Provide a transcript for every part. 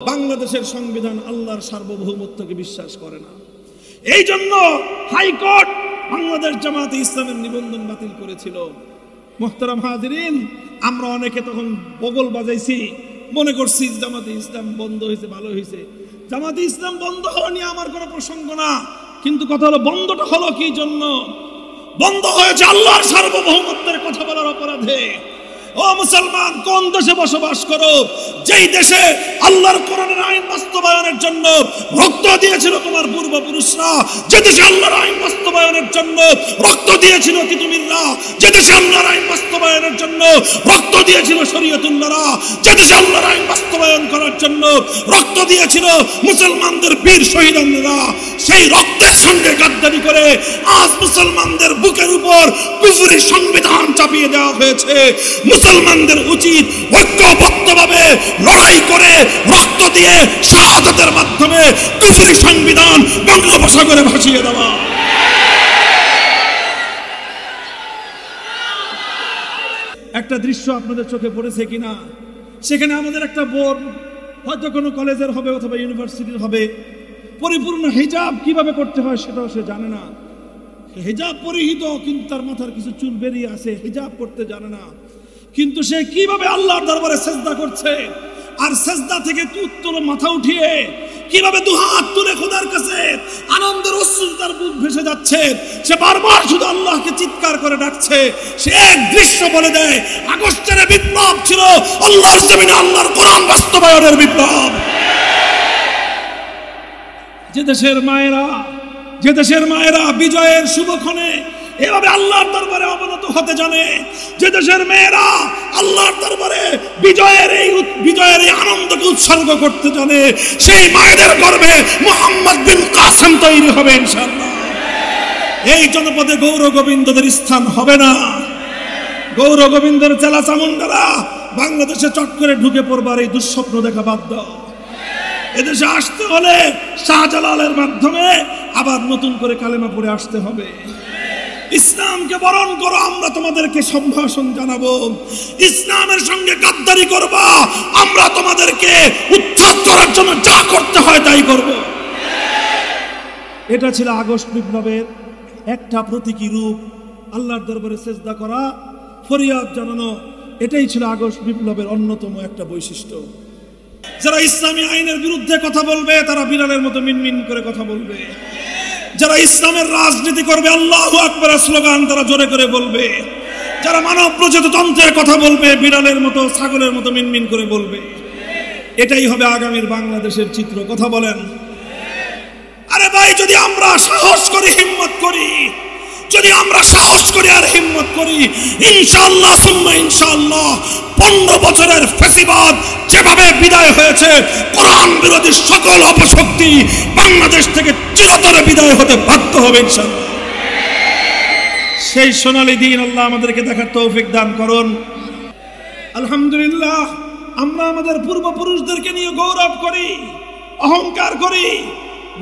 বাংলাদেশের সংবিধান আল্লাহর সার্বভৌমত্বকে বিশ্বাস করে না। এই জন্য হাইকোর্ট বাংলাদেশ জামাতে ইসলামের নিবন্ধন বাতিল করেছিল। মুহতারাম হাজিরিন, আমরা অনেকে তখন বগল বাজাইছি, মনে করছি জামাতে ইসলাম বন্ধ হয়েছে, ভালো হয়েছে। জামাতে ইসলাম বন্ধ হওয়া নিয়ে আমার কোনো প্রসঙ্গ না, কিন্তু কথা হলো বন্ধটা হলো কি জন্য? বন্ধ হয়েছে আল্লাহর সার্বভৌমত্বের কথা বলার অপরাধে। ও মুসলমান, কোন দেশে বসবাস করো, যেই দেশে আল্লাহর কোরআনের আইন বাস্তবায়নের জন্য রক্ত দিয়েছিল তোমার পূর্বপুরুষরা, যে দেশে আল্লাহর আইন বাস্তবায়নের জন্য রক্ত দিয়েছিল তিতুমিররা, যে দেশে আল্লাহর আইন বাস্তবায়নের জন্য রক্ত দিয়েছিল শরীয়তুল্লাহরা, যে দেশে আল্লাহর আইন বাস্তবায়ন করার জন্য রক্ত দিয়েছিল মুসলমানদের বীর শহীদরা, সেই রক্তের সঙ্গে গাদ্দারি করে আজ মুসলমানদের বুকের উপর কুফরি সংবিধান চাপিয়ে দেওয়া হয়েছে। মুসলমানদের উচিত ঐক্যবদ্ধভাবে লড়াই করে রক্ত দিয়ে শাহাদাতের মাধ্যমে কুফরি সংবিধান বঙ্গোপসাগরে ভাসিয়ে দেওয়া। একটা দৃশ্য আপনাদের চোখে পড়েছে কিনা, সেখানে আমাদের একটা বোর্ড, হয়তো কোনো কলেজের হবে অথবা ইউনিভার্সিটির হবে, পরিপূর্ণ হিজাব কিভাবে করতে হয় সেটাও সে জানে না। হিজাব পরিহিত, কিন্তু তার মাথার কিছু চুল বেরিয়ে আছে, হিজাব করতে জানে না। কিন্তু সে কিভাবে আল্লাহর দরবারে সেজদা করছে, আর সেজদা থেকে উত্তর মাথা উঠিয়ে কিভাবে দুহাত তুলে খোদার কাছে আনন্দের অশ্রু তার বুক ভেসে যাচ্ছে। সে বারবার শুধু আল্লাহকে চিৎকার করে ডাকছে। সে এক দৃশ্য বলে দেয়, আগস্টের বিপ্লব ছিল আল্লাহর জমিনে আল্লাহর কোরআন বাস্তবায়নের বিপ্লব। যে দেশের মায়েরা বিজয়ের শুভক্ষণে এভাবে আল্লাহর দরবারে অবনত হতে জানে, যে দেশের মেয়েরা আল্লাহর দরবারে বিজয়ের এই আনন্দকে উৎসর্গ করতে জানে, সেই মায়েদের গর্ভে মুহাম্মদ বিন কাসেম তৈরি হবে ইনশাআল্লাহ। এই জনপদে গৌর গোবিন্দদের স্থান হবে না। গৌর গোবিন্দের চেলা চামুন্ডারা বাংলাদেশে চট করে ঢুকে পড়বার এই দুঃস্বপ্ন দেখা বাদ দাও। এদেশে আসতে হলে শাহজালালের মাধ্যমে আবার নতুন করে কালেমা পড়ে আসতে হবে। ইসলামকে বরণ করো, আমরা তোমাদেরকে সম্ভাষণ জানাবো। ইসলামের সঙ্গে গাদ্দারি করবা, আমরা তোমাদেরকে উৎখাত করার জন্য যা করতে হয় তাই করব। এটা ছিল আগস্ট বিপ্লবের একটা প্রতীকী রূপ। আল্লাহর দরবারে সেজদা করা, ফরিয়াদ জানানো, এটাই ছিল আগস্ট বিপ্লবের অন্যতম একটা বৈশিষ্ট্য। যারা ইসলামী আইনের বিরুদ্ধে কথা বলবে তারা বিড়ালের মতো মিনমিন করে কথা বলবে। যারা ইসলামের রাজনীতি করবে, আল্লাহু আকবার স্লোগান তারা জোরে করে বলবে। যারা মানব প্রজাতন্ত্রের কথা বলবে, বিড়ালের মতো ছাগলের মতো মিনমিন করে বলবে। এটাই হবে আগামীর বাংলাদেশের চিত্র। কথা বলেন। আরে ভাই, যদি আমরা সাহস করি, হিম্মত করি, যদি আমরা সাহস করি আর হিম্মত করি, ইনশাআল্লাহ সুম্মা ইনশাআল্লাহ 15 বছরের ফ্যাসিবাদ যেভাবে বিদায় হয়েছে, কোরআন বিরোধী সকল অপশক্তি বাংলাদেশ থেকে চিরতরে বিদায় হতে বাধ্য হবে ইনশাআল্লাহ। সেই সোনালী দিন আল্লাহ আমাদেরকে দেখার তৌফিক দান করুন। আলহামদুলিল্লাহ, আমরা আমাদের পূর্বপুরুষদেরকে নিয়ে গৌরব করি, অহংকার করি।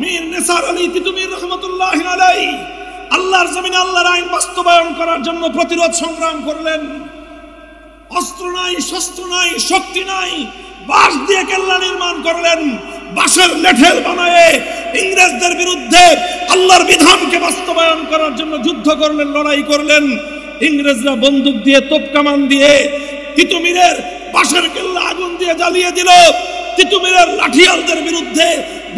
মীর নেসার আলী তিতুমীর রহমতুল্লাহি আলাইহি আল্লাহর জমিনে আল্লাহর আইন বাস্তবায়ন করার জন্য প্রতিরোধ সংগ্রাম করলেন। অস্ত্র নাই, শস্ত্র নাই, শক্তি নাই, বাঁশ দিয়ে কেল্লা নির্মাণ করলেন। বাঁশের লেঠেল বানায়ে ইংরেজদের বিরুদ্ধে আল্লাহর বিধানকে বাস্তবায়ন করার জন্য যুদ্ধ করলেন, লড়াই করলেন। ইংরেজরা বন্দুক দিয়ে, তোপ কামান দিয়ে তিতুমীরের বাঁশের কেল্লা আগুন দিয়ে জ্বালিয়ে দিল। তিতুমীরের লাঠিয়ালদের বিরুদ্ধে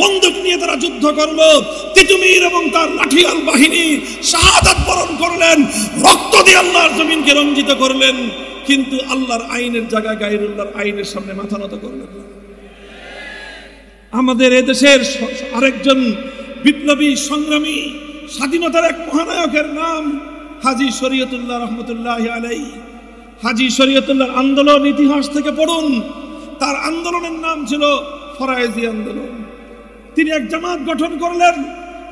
বন্দুক নিয়ে তারা যুদ্ধ করলো। তিতুমীর এবং তার লাঠিয়াল বাহিনী শাহাদাত বরণ করলেন, রক্ত দিয়ে আল্লাহর জমিনকে রঞ্জিত করলেন। কিন্তু আল্লাহর আইনের জায়গায় গায়রুল্লাহর আইনের সামনে মাথা নত করলেন না। আমাদের এদেশের আরেকজন বিপ্লবী সংগ্রামী, স্বাধীনতার এক মহানায়কের নাম হাজী শরীয়তুল্লাহ রহমতুল্লাহি আলাইহি। হাজী শরীয়তুল্লাহর আন্দোলন ইতিহাস থেকে পড়ুন। তার আন্দোলনের নাম ছিল ফরায়েজি আন্দোলন। তিনি এক জামাত গঠন করলেন,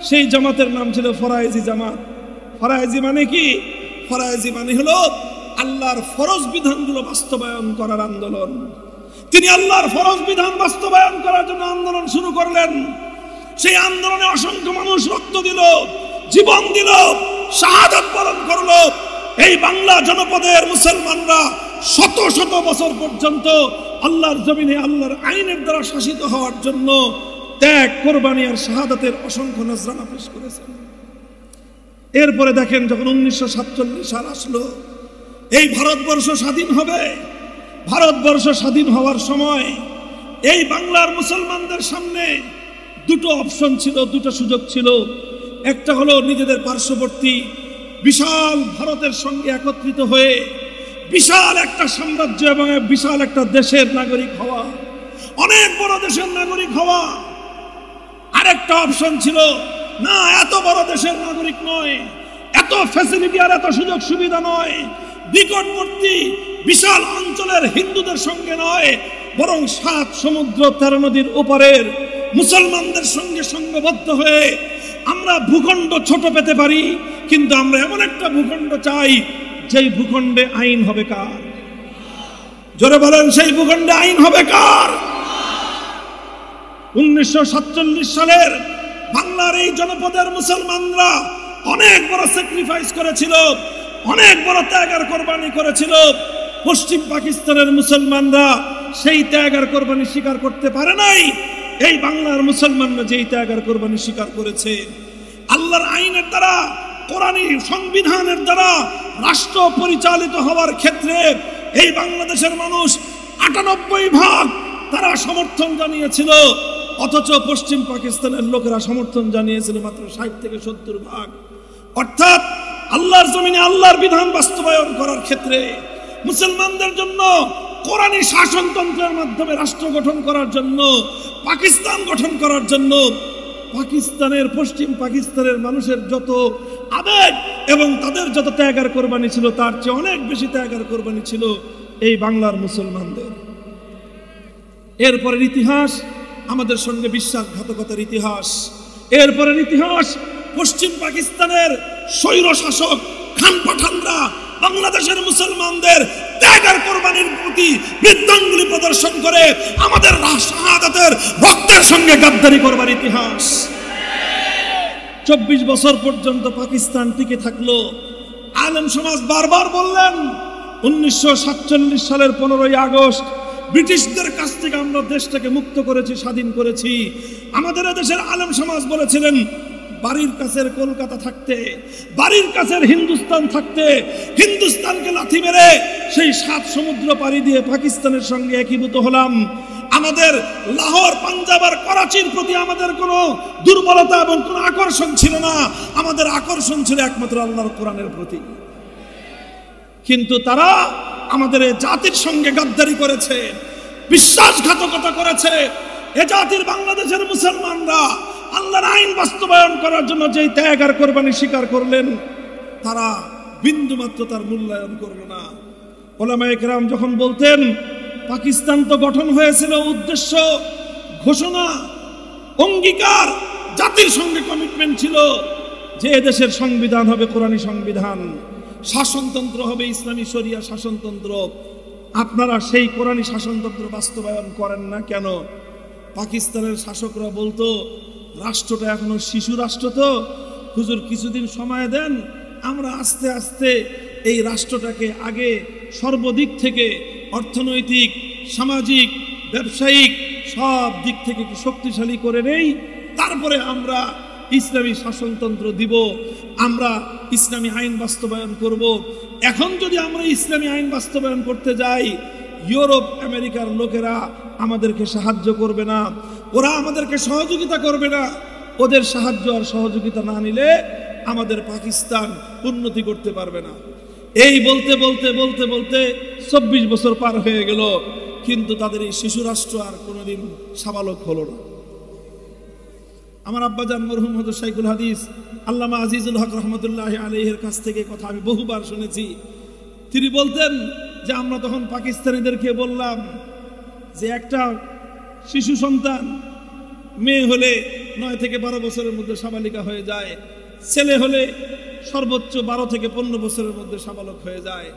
সেই জামাতের নাম ছিল ফরায়েজি জামাত। ফরায়েজি মানে কি? ফরায়েজি মানে হলো আল্লাহর ফরজ বিধানগুলো বাস্তবায়ন করার আন্দোলন। তিনি আল্লাহর ফরজ বিধান বাস্তবায়ন করার জন্য আন্দোলন শুরু করলেন। সেই আন্দোলনে অসংখ্য মানুষ রক্ত দিল, জীবন দিল, শাহাদাত বরণ করলো। এই বাংলা জনপদের মুসলমানরা শত শত বছর পর্যন্ত আল্লাহর জমিনে আল্লাহর আইনের দ্বারা শাসিত হওয়ার জন্য ত্যাগ, কোরবানি আর শাহাদাতের অসংখ্য নজরানা পেশ করেছেন। এরপরে দেখেন, যখন 1947 সাল আসলো, এই ভারতবর্ষ স্বাধীন হবে। ভারতবর্ষ স্বাধীন হওয়ার সময় এই বাংলার মুসলমানদের সামনে দুটো অপশন ছিল, দুটো সুযোগ ছিল। একটা হলো নিজেদের পার্শ্ববর্তী বিশাল ভারতের সঙ্গে একত্রিত হয়ে বিশাল একটা সাম্রাজ্য এবং বিশাল একটা দেশের নাগরিক হওয়া, অনেক বড় দেশের নাগরিক হওয়া। আরেকটা অপশন ছিল, না, এত বড় দেশের নাগরিক নয়, এত ফ্যাসিলিটি আর এত সুযোগ সুবিধা নয়, নিকটবর্তী বিশাল অঞ্চলের হিন্দুদের সঙ্গে নয়, বরং 7 সমুদ্র 13 নদীর ওপারের মুসলমানদের সঙ্গে সঙ্গবদ্ধ হয়ে আমরা ভূখণ্ড ছোট পেতে পারি, কিন্তু আমরা এমন একটা ভূখণ্ড চাই যেই ভূখণ্ডে আইন হবে কার? জোরে বলেন, সেই ভূখণ্ডে আইন হবে কার? 1947 সালের বাংলার এই জনপদের মুসলমানরা অনেক বড় স্যাক্রিফাইস করেছিল, অনেক বড় ত্যাগ আর কোরবানি করেছিল। পশ্চিম পাকিস্তানের মুসলমানরা সেই ত্যাগ আর কোরবানি স্বীকার করতে পারে নাই। এই বাংলার মুসলমানরা যেই ত্যাগ আর কোরবানি স্বীকার করেছে, আল্লাহর আইনের দ্বারা, কোরআনী সংবিধানের দ্বারা রাষ্ট্র পরিচালিত হওয়ার ক্ষেত্রে এই বাংলাদেশের মানুষ 98% তারা সমর্থন জানিয়েছিল, অথচ পশ্চিম পাকিস্তানের লোকেরা সমর্থন জানিয়েছিল মাত্র 60 থেকে 70%। অর্থাৎ আল্লাহর জমিনে আল্লাহর বিধান বাস্তবায়ন করার ক্ষেত্রে মুসলমানদের জন্য কোরআনী শাসনতন্ত্রের মাধ্যমে রাষ্ট্র গঠন করার জন্য, পাকিস্তান গঠন করার জন্য পাকিস্তানের, পশ্চিম পাকিস্তানের মানুষের যত আবেগ এবং তাদের যত ত্যাগ আর কোরবানি ছিল, তার চেয়ে অনেক বেশি ত্যাগ আর কোরবানি ছিল এই বাংলার মুসলমানদের। এরপরের ইতিহাস আমাদের সঙ্গে বিশ্বাসঘাতকতার ইতিহাস। এরপরের ইতিহাস পশ্চিম পাকিস্তানের স্বৈর শাসক খান পাঠানরা বাংলাদেশের মুসলমানদের ত্যাগ আর কোরবানির প্রতি বৃদ্ধাঙ্গুলি প্রদর্শন করে আমাদের শাহাদাতের রক্তের সঙ্গে গাদ্দারি করবার ইতিহাস। 24 বছর পর্যন্ত পাকিস্তান টিকে থাকলো। আলেম সমাজ বারবার বললেন, 1947 সালের 15ই আগস্ট ব্রিটিশদের কাছ থেকে আমরা দেশটাকে মুক্ত করেছি, স্বাধীন করেছি। আমাদের দেশের আলেম সমাজ বলেছিলেন, বাড়ির কাছের কলকাতা থাকতে, বাড়ির কাছের হিন্দুস্তান থাকতে, হিন্দুস্তানকে লাথি মেরে সেই 7 সমুদ্র পাড়ি দিয়ে পাকিস্তানের সঙ্গে একীভূত হলাম। আমাদের লাহোর, পাঞ্জাব আর করাচির প্রতি আমাদের কোনো দুর্বলতা এবং কোনো আকর্ষণ ছিল না, আমাদের আকর্ষণ ছিল একমাত্র আল্লাহর কোরআনের প্রতি। কিন্তু তারা আমাদের এই জাতির সঙ্গে গাদ্দারি করেছে, বিশ্বাসঘাতকতা করেছে। এ জাতির বাংলাদেশের মুসলমানরা আল্লাহর আইন বাস্তবায়ন করার জন্য যেই ত্যাগ আর কোরবানি স্বীকার করলেন, তারা বিন্দুমাত্র তার মূল্যায়ন করল না। ওলামায়ে কেরাম যখন বলতেন, পাকিস্তান তো গঠন হয়েছিল উদ্দেশ্য, ঘোষণা, অঙ্গীকার, জাতির সঙ্গে কমিটমেন্ট ছিল যে এদেশের সংবিধান হবে কোরআনী সংবিধান, শাসনতন্ত্র হবে ইসলামী শরিয়া শাসনতন্ত্র। আপনারা সেই কোরআনী শাসনতন্ত্র বাস্তবায়ন করেন না কেন? পাকিস্তানের শাসকরা বলতো, রাষ্ট্রটা এখনো শিশু রাষ্ট্র, তো হুজুর কিছুদিন সময় দেন, আমরা আস্তে আস্তে এই রাষ্ট্রটাকে আগে সর্বদিক থেকে, অর্থনৈতিক, সামাজিক, ব্যবসায়িক সব দিক থেকে একটু শক্তিশালী করে নেই, তারপরে আমরা ইসলামী শাসনতন্ত্র দিব, আমরা ইসলামী আইন বাস্তবায়ন করব। এখন যদি আমরা ইসলামী আইন বাস্তবায়ন করতে যাই, ইউরোপ আমেরিকার লোকেরা আমাদেরকে সাহায্য করবে না, ওরা আমাদেরকে সহযোগিতা করবে না। ওদের সাহায্য আর সহযোগিতা না নিলে আমাদের পাকিস্তান উন্নতি করতে পারবে না। এই বলতে বলতে বলতে বলতে 24 বছর পার হয়ে গেল, কিন্তু তাদের এই শিশু রাষ্ট্র আর কোনোদিন সাবালক হলো না। আমার আব্বাজান মরহুম হযরত শাইখুল হাদিস আল্লামা আজিজুল হক রহমতুল্লাহ আলাইহির কাছ থেকে কথা আমি বহুবার শুনেছি। তিনি বলতেন যে আমরা তখন পাকিস্তানিদেরকে বললাম যে একটা শিশু সন্তান, মেয়ে হলে 9 থেকে 12 বছরের মধ্যে সাবালিকা হয়ে যায়, ছেলে হলে সর্বোচ্চ 12 থেকে 15 বছরের মধ্যে সাবালক হয়ে যায়।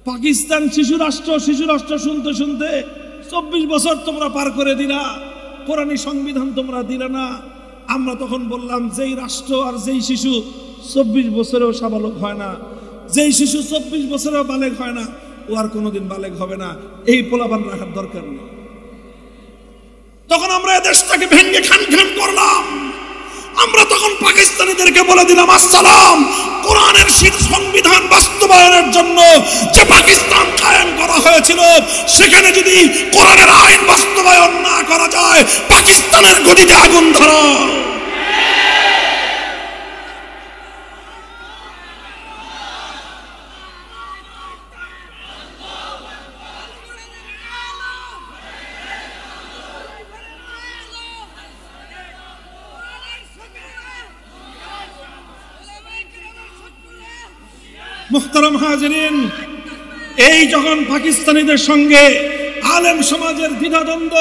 পাকিস্তান শিশু রাষ্ট্র শুনতে শুনতে 24 বছর তোমরা পার করে দিলা, কোরআনী সংবিধান তোমরা দিলে না। আমরা তখন বললাম, যেই রাষ্ট্র আর যেই শিশু 24 বছরেও সাবালক হয় না, যেই শিশু 24 বছরেও বালেগ হয় না, ও আর কোনোদিন বালেগ হবে না, এই পোলাপান রাখার দরকার নেই। তখন আমরা দেশটাকে ভেঙে খান খান করলাম। আমরা তখন পাকিস্তানিদেরকে বলে দিলাম, আসসালাম, কোরআনের সংবিধান বাস্তবায়নের জন্য যে পাকিস্তান কায়েম করা হয়েছিল, সেখানে যদি কোরআনের আইন বাস্তবায়ন না করা যায়, পাকিস্তানের গদিতে আগুন ধরাও। মুহতারাম হাজিরিন, এই যখন পাকিস্তানিদের সঙ্গে আলেম সমাজের দ্বিধাদ্বন্দ্ব,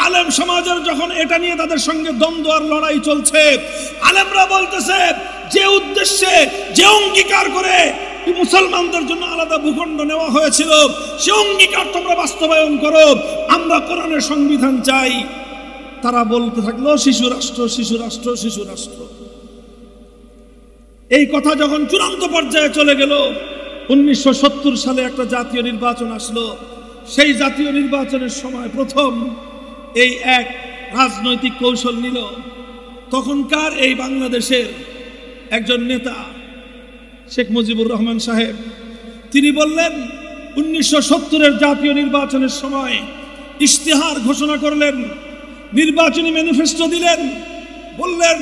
আলেম সমাজের যখন এটা নিয়ে তাদের সঙ্গে দ্বন্দ্ব আর লড়াই চলছে, আলেমরা বলতেছে যে উদ্দেশ্যে, যে অঙ্গীকার করে মুসলমানদের জন্য আলাদা ভূখণ্ড নেওয়া হয়েছিল, সে অঙ্গীকার তোমরা বাস্তবায়ন করো, আমরা কোরআনের সংবিধান চাই। তারা বলতে থাকলো শিশু রাষ্ট্র, শিশু রাষ্ট্র, শিশু রাষ্ট্র। এই কথা যখন চূড়ান্ত পর্যায়ে চলে গেল, 1970 সালে একটা জাতীয় নির্বাচন আসলো। সেই জাতীয় নির্বাচনের সময় প্রথম এই এক রাজনৈতিক কৌশল নিল তখনকার এই বাংলাদেশের একজন নেতা শেখ মুজিবুর রহমান সাহেব। তিনি বললেন, 1970-এর জাতীয় নির্বাচনের সময় ইশতেহার ঘোষণা করলেন, নির্বাচনী ম্যানিফেস্টো দিলেন, বললেন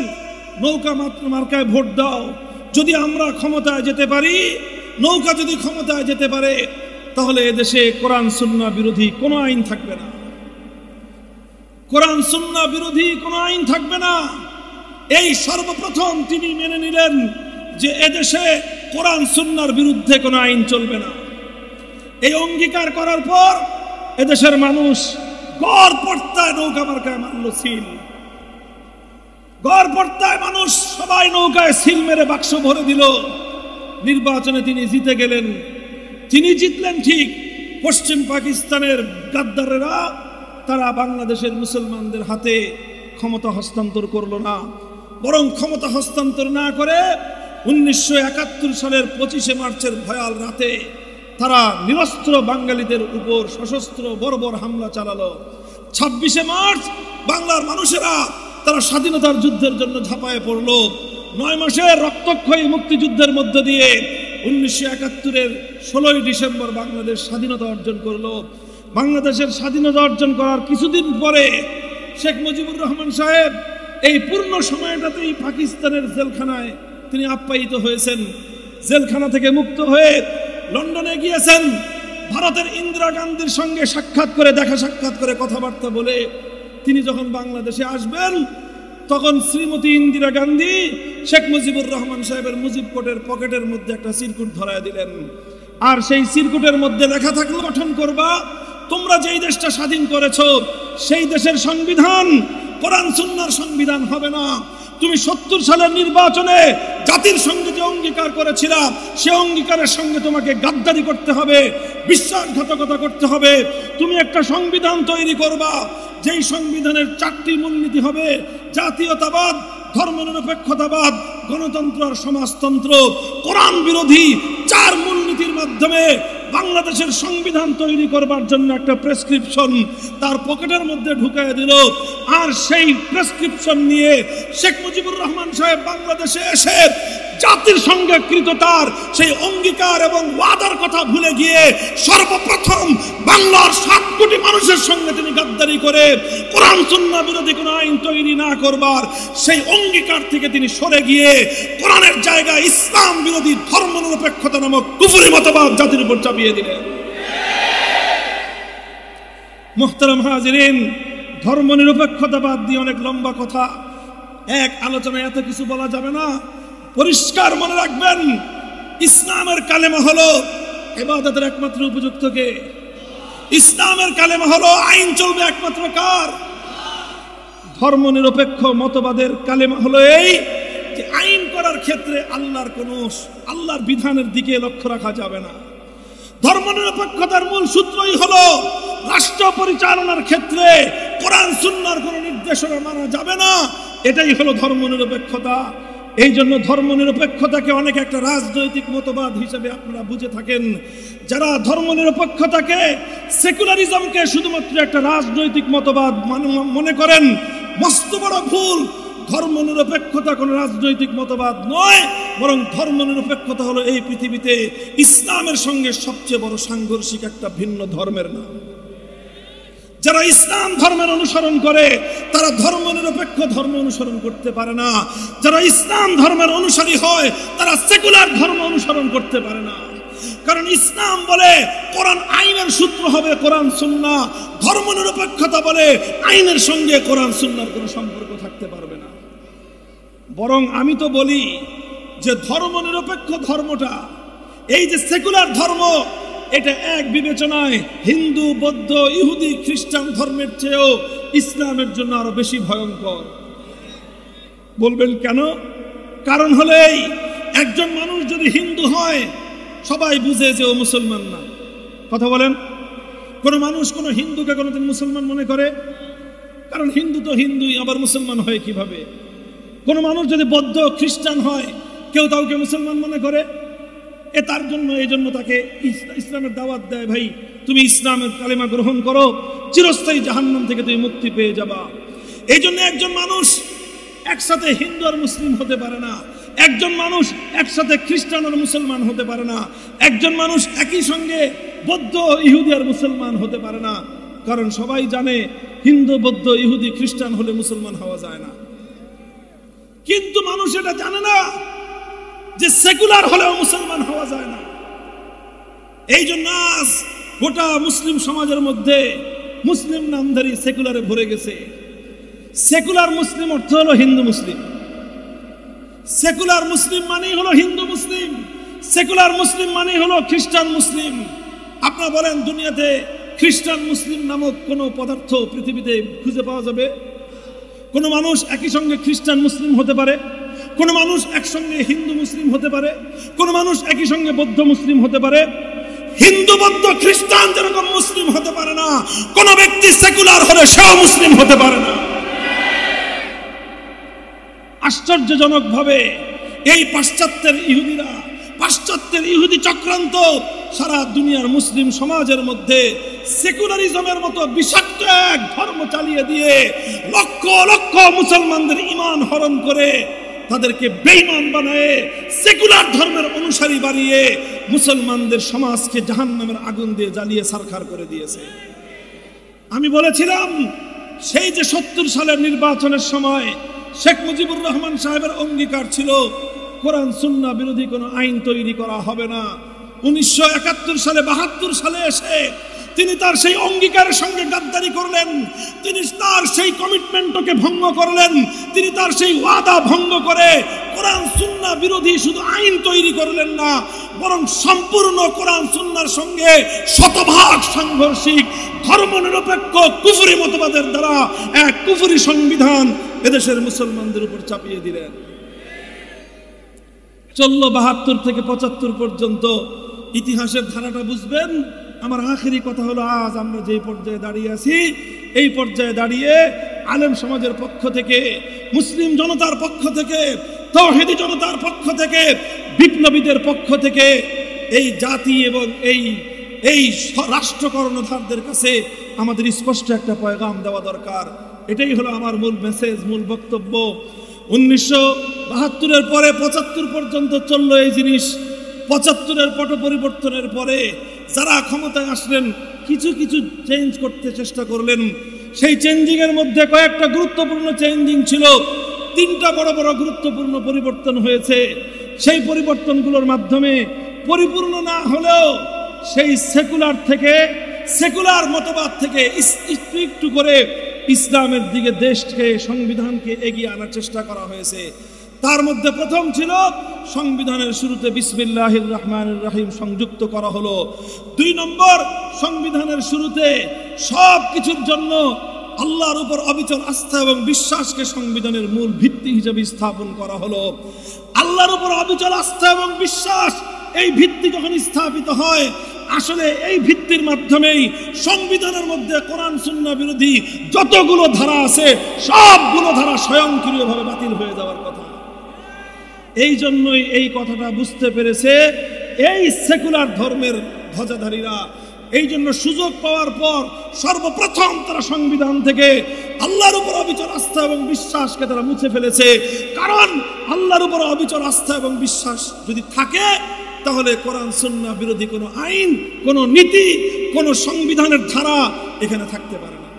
নৌকা মার্কায় ভোট দাও, যদি আমরা ক্ষমতায় যেতে পারি, নৌকা যদি ক্ষমতায় যেতে পারে, তাহলে এদেশে কোরআন সুন্নাহ বিরোধী কোনো আইন থাকবে না, কোরআন সুন্নাহ বিরোধী কোনো আইন থাকবে না। এই সর্বপ্রথম তিনি মেনে নিলেন যে এদেশে কোরআন সুন্নাহর বিরুদ্ধে কোনো আইন চলবে না। এই অঙ্গীকার করার পর এদেশের মানুষ গড়পড়তায় নৌকা মার্কায় মারল সিল। গড়পড়তায় মানুষ সবাই নৌকায় সিল মেরে বাক্স ভরে দিল। নির্বাচনে তিনি জিতে গেলেন। তিনি জিতলেন ঠিক, পশ্চিম পাকিস্তানের গাদ্দারেরা তারা বাংলাদেশের মুসলমানদের হাতে ক্ষমতা হস্তান্তর করলো না, বরং ক্ষমতা হস্তান্তর না করে 1971 সালের 25শে মার্চের ভয়াল রাতে তারা নিরস্ত্র বাঙালিদের উপর সশস্ত্র বর্বর হামলা চালালো। 26শে মার্চ বাংলার মানুষেরা তারা স্বাধীনতার যুদ্ধের জন্য ঝাঁপায়ে পড়ল। 9 মাসের রক্তক্ষয়ী মুক্তিযুদ্ধের মধ্য দিয়ে 1971-এর 16ই ডিসেম্বর বাংলাদেশ স্বাধীনতা অর্জন করলো। বাংলাদেশের স্বাধীনতা অর্জন করার কিছুদিন পরে শেখ মুজিবুর রহমান সাহেব এই পূর্ণ সময়টাতেই পাকিস্তানের জেলখানায় তিনি আপ্যায়িত হয়েছেন। জেলখানা থেকে মুক্ত হয়ে লন্ডনে গিয়েছেন। ভারতের ইন্দিরা গান্ধীর সঙ্গে সাক্ষাৎ করে, দেখা সাক্ষাৎ করে কথাবার্তা বলে তিনি যখন বাংলাদেশে আসবেন, তখন শ্রীমতী ইন্দিরা গান্ধী শেখ মুজিবুর রহমান সাহেবের মুজিব কোটের পকেটের মধ্যে একটা চিরকুট ধরায় দিলেন। আর সেই চিরকুটের মধ্যে লেখা থাকলো, গঠন করবা, তোমরা যেই দেশটা স্বাধীন করেছো সেই দেশের সংবিধান কোরআন সুন্নাহর সংবিধান হবে না। তুমি 70 সালের নির্বাচনে জাতির সঙ্গে যে অঙ্গীকার করেছিলা, সে অঙ্গীকারের সঙ্গে তোমাকে গাদ্দারি করতে হবে, বিশ্বাসঘাতকতা করতে হবে। তুমি একটা সংবিধান তৈরি করবা, যেই সংবিধানের 4টি মূলনীতি হবে জাতীয়তাবাদ, ধর্মনিরপেক্ষতাবাদ, গণতন্ত্র আর সমাজতন্ত্র। কোরআন বিরোধী 4 মূলনীতির মাধ্যমে বাংলাদেশের সংবিধান তৈরি করবার জন্য একটা প্রেসক্রিপশন তার পকেটের মধ্যে ঢুকিয়ে দিল। আর সেই প্রেসক্রিপশন নিয়ে শেখ মুজিবুর রহমান সাহেব বাংলাদেশে এসে জাতির সঙ্গে কৃত তার সেই অঙ্গীকার এবং ওয়াদার কথা ভুলে গিয়ে সর্বপ্রথম বাংলার 7 কোটি মানুষের সঙ্গে তিনি গাদ্দারি করে কোরআন সুন্নাহ বিরোধী কোনো আইন তৈরি না করবার সেই অঙ্গীকার থেকে তিনি সরে গিয়ে কোরআনের জায়গায় ইসলাম বিরোধী ধর্মনিরপেক্ষতা নামক কুফরি মতবাদ জাতির উপর চাপিয়ে দিলেন। মুহতারাম হাজিরিন, ধর্মনিরপেক্ষতাবাদ দিয়ে অনেক লম্বা কথা, এক আলোচনায় এত কিছু বলা যাবে না। পরিষ্কার মনে রাখবেন, ইসলামের কালেমা হলো ইবাদতের একমাত্র উপযুক্ত কে? ইসলামের কালেমা হলো আইন চলবে একমাত্র কার? ধর্মনিরপেক্ষ মতবাদের কালেমা হলো এই যে আইন করার ক্ষেত্রে আল্লাহর বিধানের দিকে লক্ষ্য রাখা যাবে না। ধর্মনিরপেক্ষতার মূল সূত্রই হলো রাষ্ট্র পরিচালনার ক্ষেত্রে কোরআন সুন্নাহর কোনো নির্দেশনা মানা যাবে না। এটাই হলো ধর্মনিরপেক্ষতা। এই জন্য ধর্মনিরপেক্ষতাকে অনেক একটা রাজনৈতিক মতবাদ হিসেবে আপনারা বুঝে থাকেন। যারা ধর্মনিরপেক্ষতাকে, সেকুলারিজমকে শুধুমাত্র একটা রাজনৈতিক মতবাদ মনে করেন, মস্ত বড় ভুল। ধর্মনিরপেক্ষতা কোনো রাজনৈতিক মতবাদ নয়, বরং ধর্মনিরপেক্ষতা হলো এই পৃথিবীতে ইসলামের সঙ্গে সবচেয়ে বড় সাংঘর্ষিক একটা ভিন্ন ধর্মের নাম। যারা ইসলাম ধর্মের অনুসরণ করে তারা ধর্মনিরপেক্ষ ধর্ম অনুসরণ করতে পারে না। যারা ইসলাম ধর্মের অনুসারী হয় তারা সেকুলার ধর্ম অনুসরণ করতে পারে না। কারণ ইসলাম বলে কোরআন আইনের সূত্র হবে, কোরআন সুন্নাহ। ধর্মনিরপেক্ষতা বলে আইনের সঙ্গে কোরআন সুন্নাহর কোনো সম্পর্ক থাকতে পারবে না। বরং আমি তো বলি যে ধর্মনিরপেক্ষ ধর্মটা, এই যে সেকুলার ধর্ম, এটা এক বিবেচনায় হিন্দু, বৌদ্ধ, ইহুদি, খ্রিস্টান ধর্মের চেয়েও ইসলামের জন্য আরো বেশি ভয়ঙ্কর। বলবেন কেন? কারণ হলো এই, একজন মানুষ যদি হিন্দু হয় সবাই বুঝে যে ও মুসলমান না। কথা বলেন, কোন মানুষ কোন হিন্দুকে কোনোদিন মুসলমান মনে করে? কারণ হিন্দু তো হিন্দুই, আবার মুসলমান হয় কিভাবে? কোন মানুষ যদি বৌদ্ধ, খ্রিস্টান হয়, কেউ কাউকে মুসলমান মনে করে? তার জন্য এই জন্য তাকে ইসলামের দাওয়াত দেয়, ভাই তুমি ইসলামের কালেমা গ্রহণ করো, চিরস্থায়ী জাহান্নাম থেকে তুমি মুক্তি পেয়ে যাবা। এই জন্য একজন মানুষ একসাথে হিন্দু আর মুসলিম হতে পারে না। একজন মানুষ একসাথে খ্রিস্টান আর মুসলমান হতে পারে না। একজন মানুষ একই সঙ্গে বৌদ্ধ, ইহুদি আর মুসলমান হতে পারে না। কারণ সবাই জানে হিন্দু, বৌদ্ধ, ইহুদি, খ্রিস্টান হলে মুসলমান হওয়া যায় না। কিন্তু মানুষ এটা জানে না যে সেকুলার হলেও মুসলমান হওয়া যায় না। এই জন্য আজ গোটা মুসলিম সমাজের মধ্যে মুসলিম নামধারী সেকুলারে ভরে গেছে। সেকুলার মুসলিম অর্থ হলো হিন্দু মুসলিম। সেকুলার মুসলিম মানেই হলো হিন্দু মুসলিম। সেকুলার মুসলিম মানেই হলো খ্রিস্টান মুসলিম। আপনারা বলেন, দুনিয়াতে খ্রিস্টান মুসলিম নামক কোন পদার্থ পৃথিবীতে খুঁজে পাওয়া যাবে? কোন মানুষ একই সঙ্গে খ্রিস্টান মুসলিম হতে পারে? কোন মানুষ একসঙ্গে হিন্দু মুসলিম হতে পারে? কোন মানুষ একই সঙ্গে বৌদ্ধ মুসলিম হতে পারে? হিন্দু, বৌদ্ধ, খ্রিস্টান যেরকম মুসলিম হতে পারে না, কোন ব্যক্তি সেকুলার হলে সেও মুসলিম হতে পারে না। আশ্চর্যজনক ভাবে এই পাশ্চাত্যের ইহুদিরা, পাশ্চাত্যের ইহুদি চক্রান্ত সারা দুনিয়ার মুসলিম সমাজের মধ্যে সেকুলারিজমের মতো বিষাক্ত এক ধর্ম চালিয়ে দিয়ে লক্ষ লক্ষ মুসলমানদের ঈমান হরণ করে তাদেরকে বেঈমান বানায়, সেকুলার ধর্মের অনুসারী বানিয়ে মুসলমানদের সমাজকে জাহান্নামের আগুন দিয়ে জ্বালিয়ে ছারখার করে দিয়েছে। আমি বলেছিলাম, সেই যে ৭০ সালের নির্বাচনের সময় শেখ মুজিবুর রহমান সাহেবের অঙ্গীকার ছিল কোরআন সুন্নাহ বিরোধী কোনো আইন তৈরি করা হবে না। ১৯৭১ সালে, ৭২ সালে এসে তিনি তার সেই অঙ্গীকারের সঙ্গে গাদ্দারি করলেন। তিনি তার সেই কমিটমেন্টকে ভঙ্গ করলেন। তিনি তার সেই ওয়াদা ভঙ্গ করে কোরআন সুন্নাহ বিরোধী শুধু আইন তৈরি করলেন না, বরং সম্পূর্ণ কোরআন সুন্নাহর সঙ্গে শতভাগ সাংঘর্ষিক ধর্মনিরপেক্ষ কুফরি মতবাদের দ্বারা এক কুফরি সংবিধান এদেশের মুসলমানদের উপর চাপিয়ে দিলেন। চলল ৭২ থেকে ৭৫ পর্যন্ত। ইতিহাসের ধারাটা বুঝবেন। আমার আখেরি কথা হলো, আজ আমরা যে পর্যায়ে দাঁড়িয়ে আছি, এই পর্যায়ে দাঁড়িয়ে আলেম সমাজের পক্ষ থেকে, মুসলিম জনতার পক্ষ থেকে, তাওহীদি জনতার পক্ষ থেকে, বিপ্লবীদের পক্ষ থেকে এই জাতি এবং এই রাষ্ট্র কর্ণধারদের কাছে আমাদের স্পষ্ট একটা পয়গাম দেওয়া দরকার। এটাই হলো আমার মূল মেসেজ, মূল বক্তব্য। 1972-এর পরে 75 পর্যন্ত চলল এই জিনিস। 75-এর পট পরিবর্তনের পরে যারা ক্ষমতায় আসলেন কিছু কিছু চেঞ্জ করতে চেষ্টা করলেন। সেই চেঞ্জিং এর মধ্যে কয়েকটা গুরুত্বপূর্ণ চেঞ্জিং ছিল। 3টা বড় বড় গুরুত্বপূর্ণ পরিবর্তন হয়েছে। সেই পরিবর্তনগুলোর মাধ্যমে পরিপূর্ণ না হলেও সেই সেকুলার মতবাদ থেকে একটু করে ইসলামের দিকে দেশকে, সংবিধানকে এগিয়ে আনার চেষ্টা করা হয়েছে। তার মধ্যে প্রথম ছিল সংবিধানের শুরুতে বিসমিল্লাহির রহমানির রহিম সংযুক্ত করা হলো। 2 নম্বর, সংবিধানের শুরুতে সব কিছুর জন্য আল্লাহর উপর অবিচল আস্থা এবং বিশ্বাসকে সংবিধানের মূল ভিত্তি হিসেবে স্থাপন করা হলো। আল্লাহর উপর অবিচল আস্থা এবং বিশ্বাস, এই ভিত্তি যখন স্থাপিত হয়, আসলে এই ভিত্তির মাধ্যমেই সংবিধানের মধ্যে কোরআন সুন্নাহ বিরোধী যতগুলো ধারা আছে সবগুলো ধারা স্বয়ংক্রিয়ভাবে বাতিল হয়ে যাওয়ার কথা। এই জন্যই এই কথাটা বুঝতে পেরেছে এই সেকুলার ধর্মের ধ্বজাধারীরা। এই জন্য সুযোগ পাওয়ার পর সর্বপ্রথম তারা সংবিধান থেকে আল্লাহর উপর অবিচল আস্থা এবং বিশ্বাসকে তারা মুছে ফেলেছে। কারণ আল্লাহর উপর অবিচল আস্থা এবং বিশ্বাস যদি থাকে, তাহলে কোরআন সুন্নাহ বিরোধী কোনো আইন, কোনো নীতি, কোনো সংবিধানের ধারা এখানে থাকতে পারে না।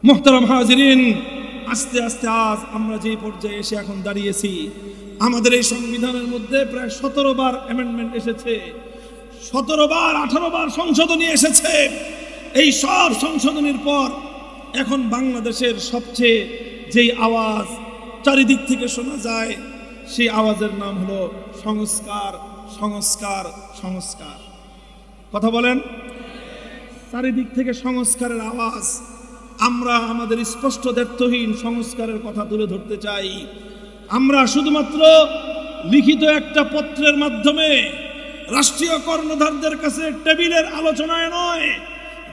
মুহতারাম হাজিরিন, আস্তে আস্তে আজ আমরা যে পর্যায়ে এসে এখন দাঁড়িয়েছি, আমাদের এই সংবিধানের মধ্যে প্রায় 17 বার অ্যামেন্ডমেন্ট এসেছে, 17 বার 18 বার সংশোধনী এসেছে। এই সব সংশোধনীর পর এখন বাংলাদেশের সবচেয়ে যেই আওয়াজ চারিদিক থেকে শোনা যায়, সেই আওয়াজের নাম হলো সংস্কার, সংস্কার, সংস্কার। কথা বলেন, চারিদিক থেকে সংস্কারের আওয়াজ। আমরা আমাদের স্পষ্ট দ্ব্যর্থহীন সংস্কারের কথা তুলে ধরতে চাই। আমরা শুধুমাত্র লিখিত একটা পত্রের মাধ্যমে রাষ্ট্রীয় কর্ণধারদের কাছে টেবিলের আলোচনায় নয়,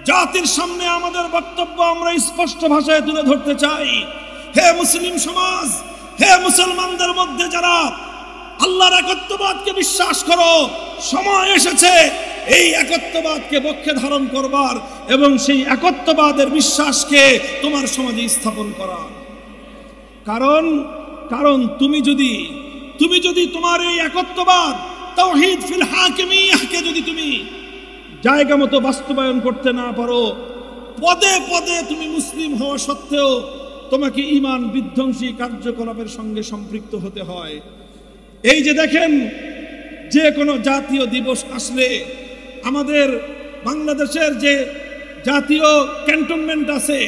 জাতির সামনে আমাদের বক্তব্য আমরা স্পষ্ট ভাষায় তুলে ধরতে চাই। হে মুসলিম সমাজ, হে মুসলমানদের মধ্যে যারা আল্লাহর একত্ববাদকে বিশ্বাস করো, সময় এসেছে এই একত্ববাদকে বক্ষে ধারণ করবার এবং সেই একত্ববাদের বিশ্বাসকে তোমার সমাজে স্থাপন করার। কারণ তুমি যদি তোমার এই একত্ববাদ তাওহীদ ফিল হাকিমিয়াহকে যদি তুমি জায়গা মতো বাস্তবায়ন করতে না পারো, পদে পদে তুমি মুসলিম হওয়া সত্ত্বেও তোমাকে ঈমান বিধ্বংসী কার্যকলাপের সঙ্গে সম্পৃক্ত হতে হয়। এই যে দেখেন, যে কোনো জাতীয় দিবস আসলে আমাদের বাংলাদেশের যে জাতীয় ক্যান্টনমেন্ট আছে,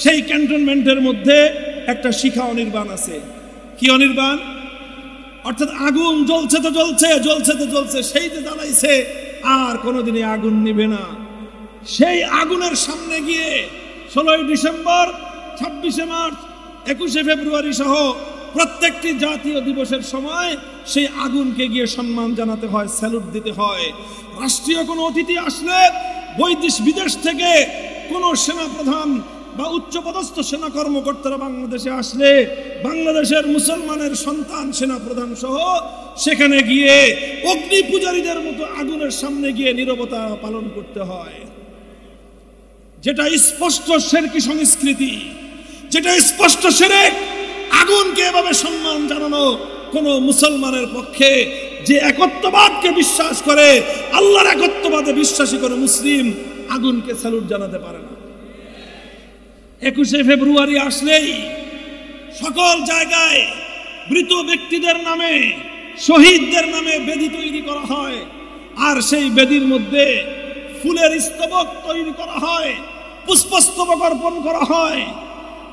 সেই ক্যান্টনমেন্টের মধ্যে একটা শিখা অনির্বাণ আছে। কি অনির্বাণ? অর্থাৎ আগুন জ্বলছে তো জ্বলছে, জ্বলছে তো জ্বলছে, সেই যে জ্বালাইছে আর কোনোদিনই আগুন নিবে না। সেই আগুনের সামনে গিয়ে 16ই ডিসেম্বর, 26শে মার্চ, 21শে ফেব্রুয়ারি সহ প্রত্যেকটি জাতীয় দিবসের সময় সেই আগুনকে গিয়ে সম্মান জানাতে হয়, স্যালুট দিতে হয়। রাষ্ট্রীয় কোনো অতিথি আসলে, বিদেশ থেকে কোনো সেনাপ্রধান বা উচ্চপদস্থ সেনা কর্মকর্তারা বাংলাদেশে আসলে বাংলাদেশের মুসলমানের সন্তান সেনাপ্রধান সহ সেখানে গিয়ে অগ্নি পূজারীদের মতো আগুনের সামনে গিয়ে নীরবতা পালন করতে হয়, যেটা স্পষ্ট শিরকি সংস্কৃতি, যেটা স্পষ্ট শিরক। আগুনকে এভাবে সম্মান জানানো কোন মুসলমানের পক্ষে, যে একত্ববাদকে বিশ্বাস করে, আল্লাহর একত্ববাদে বিশ্বাসী কোনো মুসলিম আগুনকে স্যালুট জানাতে পারে না। 21শে ফেব্রুয়ারি আসলেই সকল জায়গায় মৃত ব্যক্তিদের নামে, শহীদদের নামে বেদি তৈরি করা হয়, আর সেই বেদির মধ্যে ফুলের স্তবক তৈরি করা হয়, পুষ্পস্তবক অর্পণ করা হয়।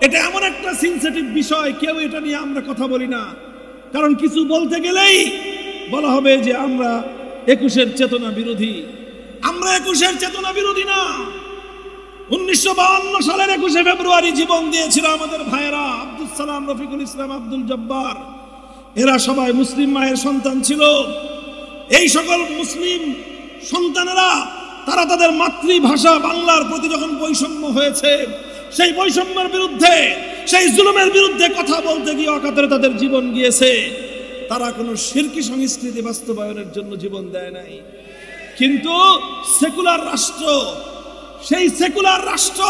এটা এমন একটা সেনসিটিভ বিষয়, কেউ এটা নিয়ে আমরা কথা বলি না। কারণ কিছু বলতে গেলেই বলা হবে যে আমরা 21-এর চেতনা বিরোধী। আমরা 21-এর চেতনা বিরোধী না। 1952 সালের 21শে ফেব্রুয়ারি জীবন দিয়েছিল আমাদের ভাইয়েরা আব্দুল সালাম, রফিকুল ইসলাম, আব্দুল জব্বার। এরা সবাই মুসলিম মায়ের সন্তান ছিল। এই সকল মুসলিম সন্তানেরা তারা তাদের মাতৃভাষা বাংলার প্রতি যখন বৈষম্য হয়েছে, সেই বৈষম্যের বিরুদ্ধে, সেই জুলুমের বিরুদ্ধে কথা বলতে গিয়ে অকাতরে তাদের জীবন গিয়েছে। তারা কোনো শিরকি সংস্কৃতি বাস্তবায়নের জন্য জীবন দেয় নাই। কিন্তু সেকুলার রাষ্ট্র, সেই সেকুলার রাষ্ট্র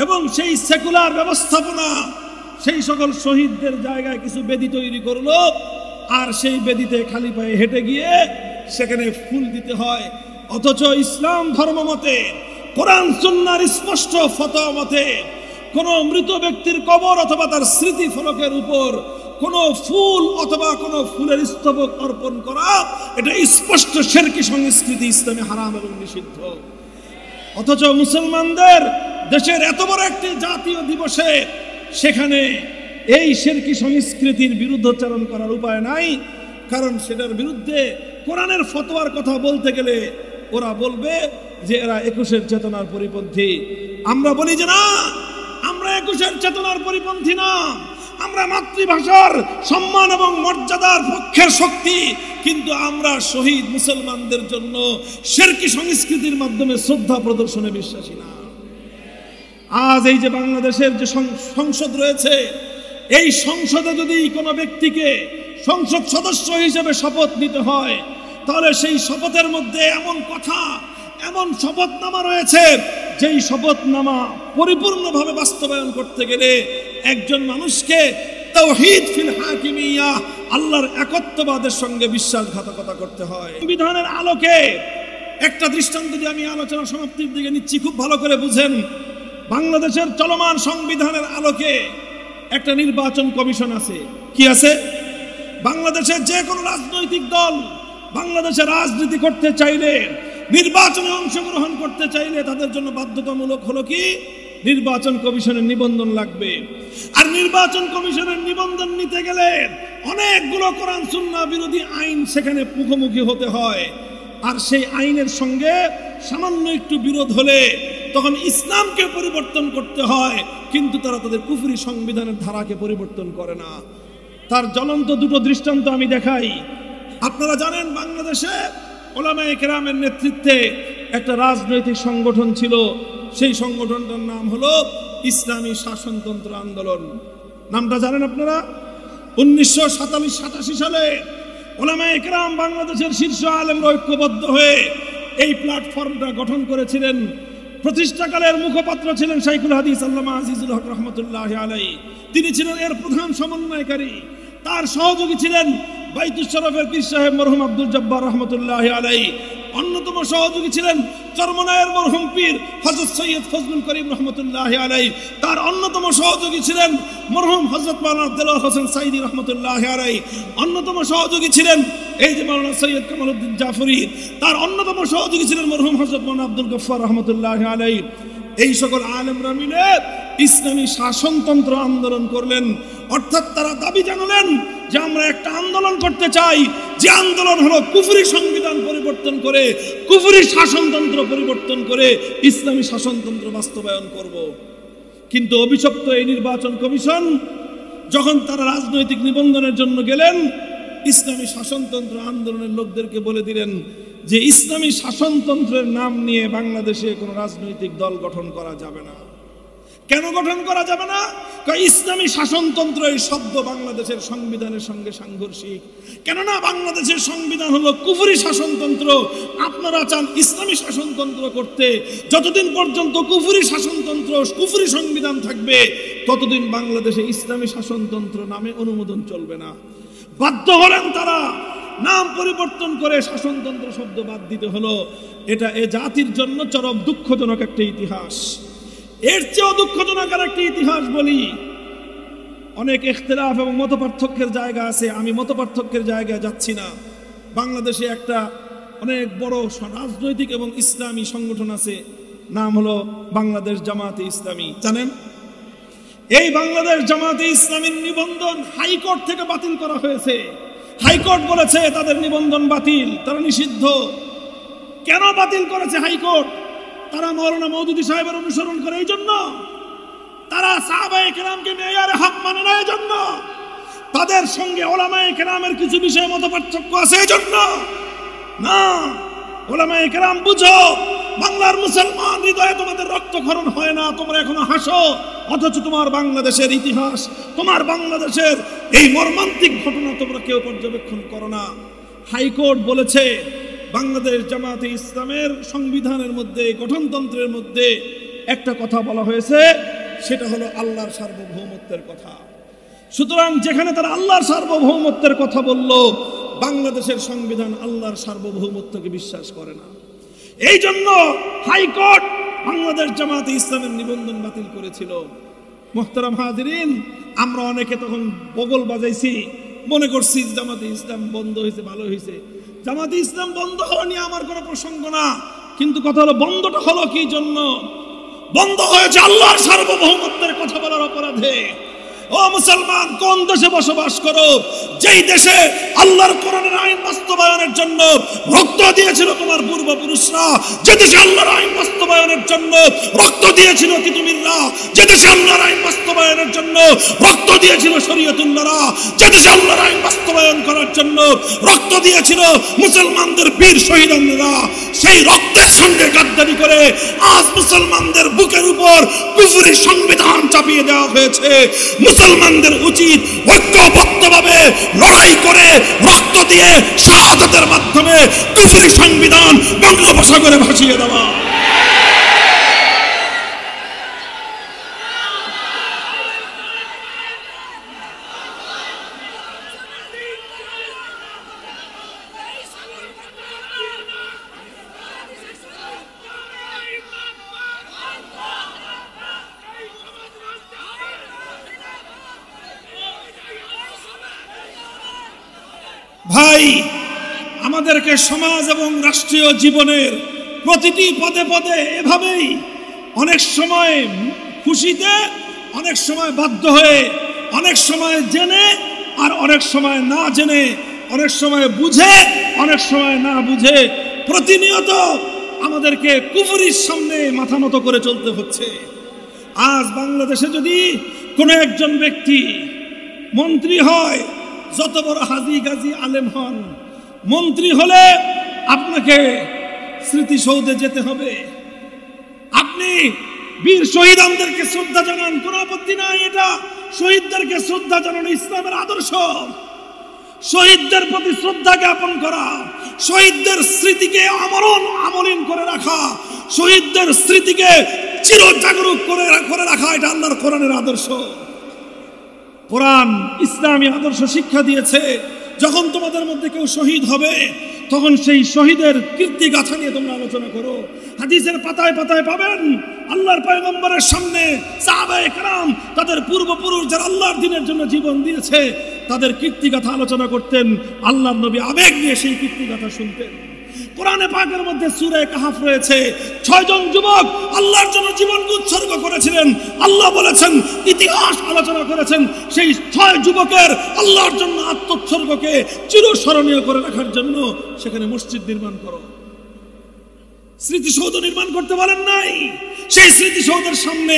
এবং সেই সেকুলার ব্যবস্থাপনা সেই সকল শহীদদের জায়গায় কিছু বেদি তৈরি করলো, আর সেই বেদিতে খালি পায়ে হেঁটে গিয়ে সেখানে ফুল দিতে হয়। অথচ ইসলাম ধর্ম মতে, কোরআন সুন্নাহর স্পষ্ট ফতোয়া মতে কোনো মৃত ব্যক্তির কবর অথবা তার স্মৃতি ফলকের উপর কোনো ফুল অথবা কোনো ফুলের স্তবক অর্পণ করা, এটা স্পষ্ট শিরকি সংস্কৃতি, ইসলামে হারাম এবং নিষিদ্ধ। অথচ মুসলমানদের দেশের এত বড় একটি জাতীয় দিবসে সেখানে এই শিরকি সংস্কৃতির বিরুদ্ধচারণ করার উপায় নাই। কারণ সেটার বিরুদ্ধে কোরআনের ফতোয়ার কথা বলতে গেলে ওরা বলবে যে এরা 21-এর চেতনার পরিপন্থী। আমরা বলি যে না, আমরা 21-এর চেতনার পরিপন্থী না। আমরা মাতৃভাষার সম্মান এবং মর্যাদার পক্ষের শক্তি, কিন্তু আমরা শহীদ মুসলমানদের জন্য শিরকি সংস্কৃতির মাধ্যমে শ্রদ্ধা প্রদর্শনে বিশ্বাসী না। আজ এই যে বাংলাদেশের যে সংসদ রয়েছে, এই সংসদে যদি কোনো ব্যক্তিকে সংসদ সদস্য হিসেবে শপথ নিতে হয়, তাহলে সেই শপথের মধ্যে এমন কথা, এমন শপথনামা রয়েছে, যেই শপথনামা পরিপূর্ণভাবে বাস্তবায়ন করতে গেলে একজন মানুষকে তাওহীদ ফিল হাকিমিয়া, আল্লাহর একত্ববাদের সঙ্গে বিশ্বাসঘাতকতা করতে হয়। সংবিধানের আলোকে একটা দৃষ্টান্ত দিয়ে আমি আলোচনা সমাপ্তির দিকে নিচ্ছি, খুব ভালো করে বুঝেন। বাংলাদেশের চলমান সংবিধানের আলোকে একটা নির্বাচন কমিশন আছে। কি আছে? বাংলাদেশের যে কোনো রাজনৈতিক দল বাংলাদেশে রাজনীতি করতে চাইলে, নির্বাচনে অংশগ্রহণ করতে চাইলে তাদের জন্য বাধ্যতামূলক হলো কি? নির্বাচন কমিশনের নিবন্ধন লাগবে। আর নির্বাচন কমিশনের নিবন্ধন নিতে গেলে অনেকগুলো কোরআন সুন্নাহ বিরোধী আইন সেখানে মুখোমুখি হতে হয়। আর সেই আইনের সঙ্গে সামান্য একটু বিরোধ হলে তখন ইসলামকে পরিবর্তন করতে হয়, কিন্তু তারা তাদের কুফরি সংবিধানের ধারাকে পরিবর্তন করে না। তার জ্বলন্ত দুটো দৃষ্টান্ত আমি দেখাই। আপনারা জানেন বাংলাদেশে উলামায়ে কেরামের নেতৃত্বে একটা রাজনৈতিক সংগঠন ছিল। সেই সংগঠনটার নাম হলো ইসলামী শাসনতন্ত্র আন্দোলন। নামটা জানেন আপনারা? 1987 সালে উলামায়ে কেরাম বাংলাদেশের শীর্ষ আলেমরা ঐক্যবদ্ধ হয়ে এই প্ল্যাটফর্মটা গঠন করেছিলেন। প্রতিষ্ঠাকালের মুখপাত্র ছিলেন শাইখুল হাদিস আল্লামা আজিজুল হক রহমতুল্লাহি আলাইহি। তিনি ছিলেন এর প্রধান সমন্বয়কারী। তার সহযোগী ছিলেন বাইতুল শরফের পীর সাহেব মরহুম আব্দুল জব্বার রহমতুল্লাহি আলাইহি। অন্যতম সহযোগী ছিলেন চরমনায়ের মরহুম পীর হযরত সৈয়দ ফজলুল করিম রহমতুল্লাহি আলাইহি। তার অন্যতম সহযোগী ছিলেন মরহুম হযরত মাওলানা দেলোয়ার হোসেন সাইদি রহমতুল্লাহি আলাইহি। অন্যতম সহযোগী ছিলেন এই যে মাওলানা সৈয়দ কামালউদ্দিন জাফরি। তার অন্যতম সহযোগী ছিলেন মরহুম হযরত মাওলানা আব্দুল গফফার রহমতুল্লাহি আলাইহি। এই সকল আলেমরা মিলে ইসলামী শাসনতন্ত্র আন্দোলন করলেন। অর্থাৎ তারা দাবি জানালেন যে আমরা একটা আন্দোলন করতে চাই, যে আন্দোলন হলো কুফরি সংবিধান পরিবর্তন করে, কুফরি শাসনতন্ত্র পরিবর্তন করে ইসলামী শাসনতন্ত্র বাস্তবায়ন করব। কিন্তু অভিশপ্ত এই নির্বাচন কমিশন যখন তারা রাজনৈতিক নিবন্ধনের জন্য গেলেন, ইসলামী শাসনতন্ত্র আন্দোলনের লোকদেরকে বলে দিলেন যে ইসলামী শাসনতন্ত্রের নাম নিয়ে বাংলাদেশে কোনো রাজনৈতিক দল গঠন করা যাবে না। কেন গঠন করা যাবে না? কারণ ইসলামী শাসনতন্ত্র এই শব্দ বাংলাদেশের সংবিধানের সঙ্গে সাংঘর্ষিক। কেননা বাংলাদেশের সংবিধান হলো কুফরি শাসনতন্ত্র। আপনারা চান ইসলামী শাসনতন্ত্র করতে, যতদিন পর্যন্ত কুফরি শাসনতন্ত্র, কুফরি সংবিধান থাকবে ততদিন বাংলাদেশে ইসলামী শাসনতন্ত্র নামে অনুমোদন চলবে না। বাধ্য হলেন তারা নাম পরিবর্তন করে শাসনতন্ত্র শব্দ বাদ দিতে হলো। এটা এ জাতির জন্য চরম দুঃখজনক একটা ইতিহাস। এর চেয়েও দুঃখজনক আর একটা ইতিহাস বলি। অনেক ইখতিলাফ এবং মতপার্থক্যের জায়গা আছে, আমি মতপার্থক্যের জায়গায় যাচ্ছি না। বাংলাদেশে একটা অনেক বড় রাজনৈতিক এবং ইসলামী সংগঠন আছে, নাম হলো বাংলাদেশ জামাতে ইসলামী। জানেন, এই বাংলাদেশ জামাতে ইসলামীর নিবন্ধন হাইকোর্ট থেকে বাতিল করা হয়েছে। হাইকোর্ট বলেছে তাদের নিবন্ধন বাতিল, তারা নিষিদ্ধ। কেন বাতিল করেছে হাইকোর্ট? তারা মাওলানা মওদুদী সাহেবের অনুসরণ করে, এই জন্য। তারা সাহাবায়ে কেরামকে মেয়ারে হক মানে না, এই জন্য। তাদের সঙ্গে উলামায়ে কেরামের কিছু বিষয়ে মতপার্থক্য আছে, এই জন্য না। উলামায়ে কেরাম বুঝো, বাংলার মুসলমান হৃদয়ে তোমাদের রক্তক্ষরণ হয় না, তোমরা এখনো হাসো, অথচ তোমার বাংলাদেশের ইতিহাস, তোমার বাংলাদেশের এই মর্মান্তিক ঘটনা তোমরা কেউ পর্যবেক্ষণ করো না। হাইকোর্ট বলেছে বাংলাদেশ জামাতে ইসলামের সংবিধানের মধ্যে, গঠনতন্ত্রের মধ্যে একটা কথা বলা হয়েছে, সেটা হলো আল্লাহর সার্বভৌমত্বের কথা। সুতরাং যেখানে তারা আল্লাহর সার্বভৌমত্বের কথা বলল, বাংলাদেশের সংবিধান আল্লাহর সার্বভৌমত্বকে বিশ্বাস করে না। এই জন্য হাইকোর্ট বাংলাদেশ জামাতে ইসলামের নিবন্ধন বাতিল করেছিল। মুহতারাম হাজিরিন, আমরা অনেকে তখন বগল বাজাইছি, মনে করছি জামাতে ইসলাম বন্ধ হয়েছে, ভালো হয়েছে। জামাতে ইসলাম বন্ধ হওয়া নিয়ে আমার কোনো প্রসঙ্গ না, কিন্তু কথা হলো বন্ধটা হলো কি জন্য? বন্ধ হয়েছে আল্লাহর সার্বভৌমত্বের কথা বলার অপরাধে। ও মুসলমান, কোন দেশে বসবাস করো, যেই দেশে আল্লাহর কোরআনের আইন বাস্তবায়নের জন্য রক্ত দিয়েছিল তোমার পূর্বপুরুষরা, যে দেশে আল্লাহর আইন বাস্তবায়নের জন্য রক্ত দিয়েছিল তিতুমিররা, যে দেশে আল্লাহর আইন বাস্তবায়নের জন্য রক্ত দিয়েছিল শরীয়তুল্লাহরা, যে দেশে আল্লাহর আইন বাস্তবায়ন করার জন্য রক্ত দিয়েছিল মুসলমানদের বীর শহীদরা, সেই রক্তের সঙ্গে গাদ্দারি করে আজ মুসলমানদের বুকের উপর কুফরি সংবিধান চাপিয়ে দেওয়া দেওয়া হয়েছে। মুসলমানদের উচিত ঐক্যবদ্ধভাবে লড়াই করে রক্ত দিয়ে শাহাদাতের মাধ্যমে কুফরি সংবিধান বঙ্গোপসাগরে ভাসিয়ে দেওয়া। ভাই, আমাদেরকে সমাজ এবং রাষ্ট্রীয় জীবনের প্রতিটি পদে পদে এভাবেই অনেক সময় খুশিতে, অনেক সময় বাধ্য হয়ে, অনেক সময় জেনে আর অনেক সময় না জেনে, অনেক সময় বুঝে অনেক সময় না বুঝে প্রতিনিয়ত আমাদেরকে কুফরির সামনে মাথা নত করে চলতে হচ্ছে। আজ বাংলাদেশে যদি কোনো একজন ব্যক্তি মন্ত্রী হয়, যত বড় হাজি গাজী আলেম হন, মন্ত্রী হলে আপনাকে স্মৃতিসৌধে যেতে হবে। আপনি বীর শহীদদেরকে শ্রদ্ধা জানান, কোনো আপত্তি নাই, এটা শহীদদেরকে শ্রদ্ধা জানানো ইসলামের আদর্শ। শহীদদের প্রতি শ্রদ্ধা জ্ঞাপন করা, শহীদদের স্মৃতিকে আমলিন করে রাখা, শহীদদের স্মৃতিকে চিরজাগরুক করে রাখা, এটা আল্লাহর কোরআনের আদর্শ। কোরআন ইসলামী আদর্শ শিক্ষা দিয়েছে, যখন তোমাদের মধ্যে কেউ শহীদ হবে তখন সেই শহীদের কীর্তি গাথা নিয়ে তোমরা আলোচনা করো। হাদিসের পাতায় পাতায় পাবেন আল্লাহর পয়গম্বরের সামনে সাহাবায়ে কেরাম তাদের পূর্বপুরুষ যারা আল্লাহর দ্বীনের জন্য জীবন দিয়েছে তাদের কীর্তি গাথা আলোচনা করতেন। আল্লাহর নবী আবেগ নিয়ে সেই কীর্তি গাথা শুনতেন। কোরআনে পাকের মধ্যে সূরা কাহফ রয়েছে, 6 জন যুবক আল্লাহর জন্য জীবনকে উৎসর্গ করেছিলেন। আল্লাহ বলেছেন, ইতিহাস আলোচনা করেছেন, সেই 6 যুবকের আল্লাহর জন্য আত্মোৎসর্গকে চিরস্মরণীয় করে রাখার জন্য সেখানে মসজিদ নির্মাণ করো, স্মৃতিসৌধ নির্মাণ করতে বলেন নাই, সেই স্মৃতিসৌধের সামনে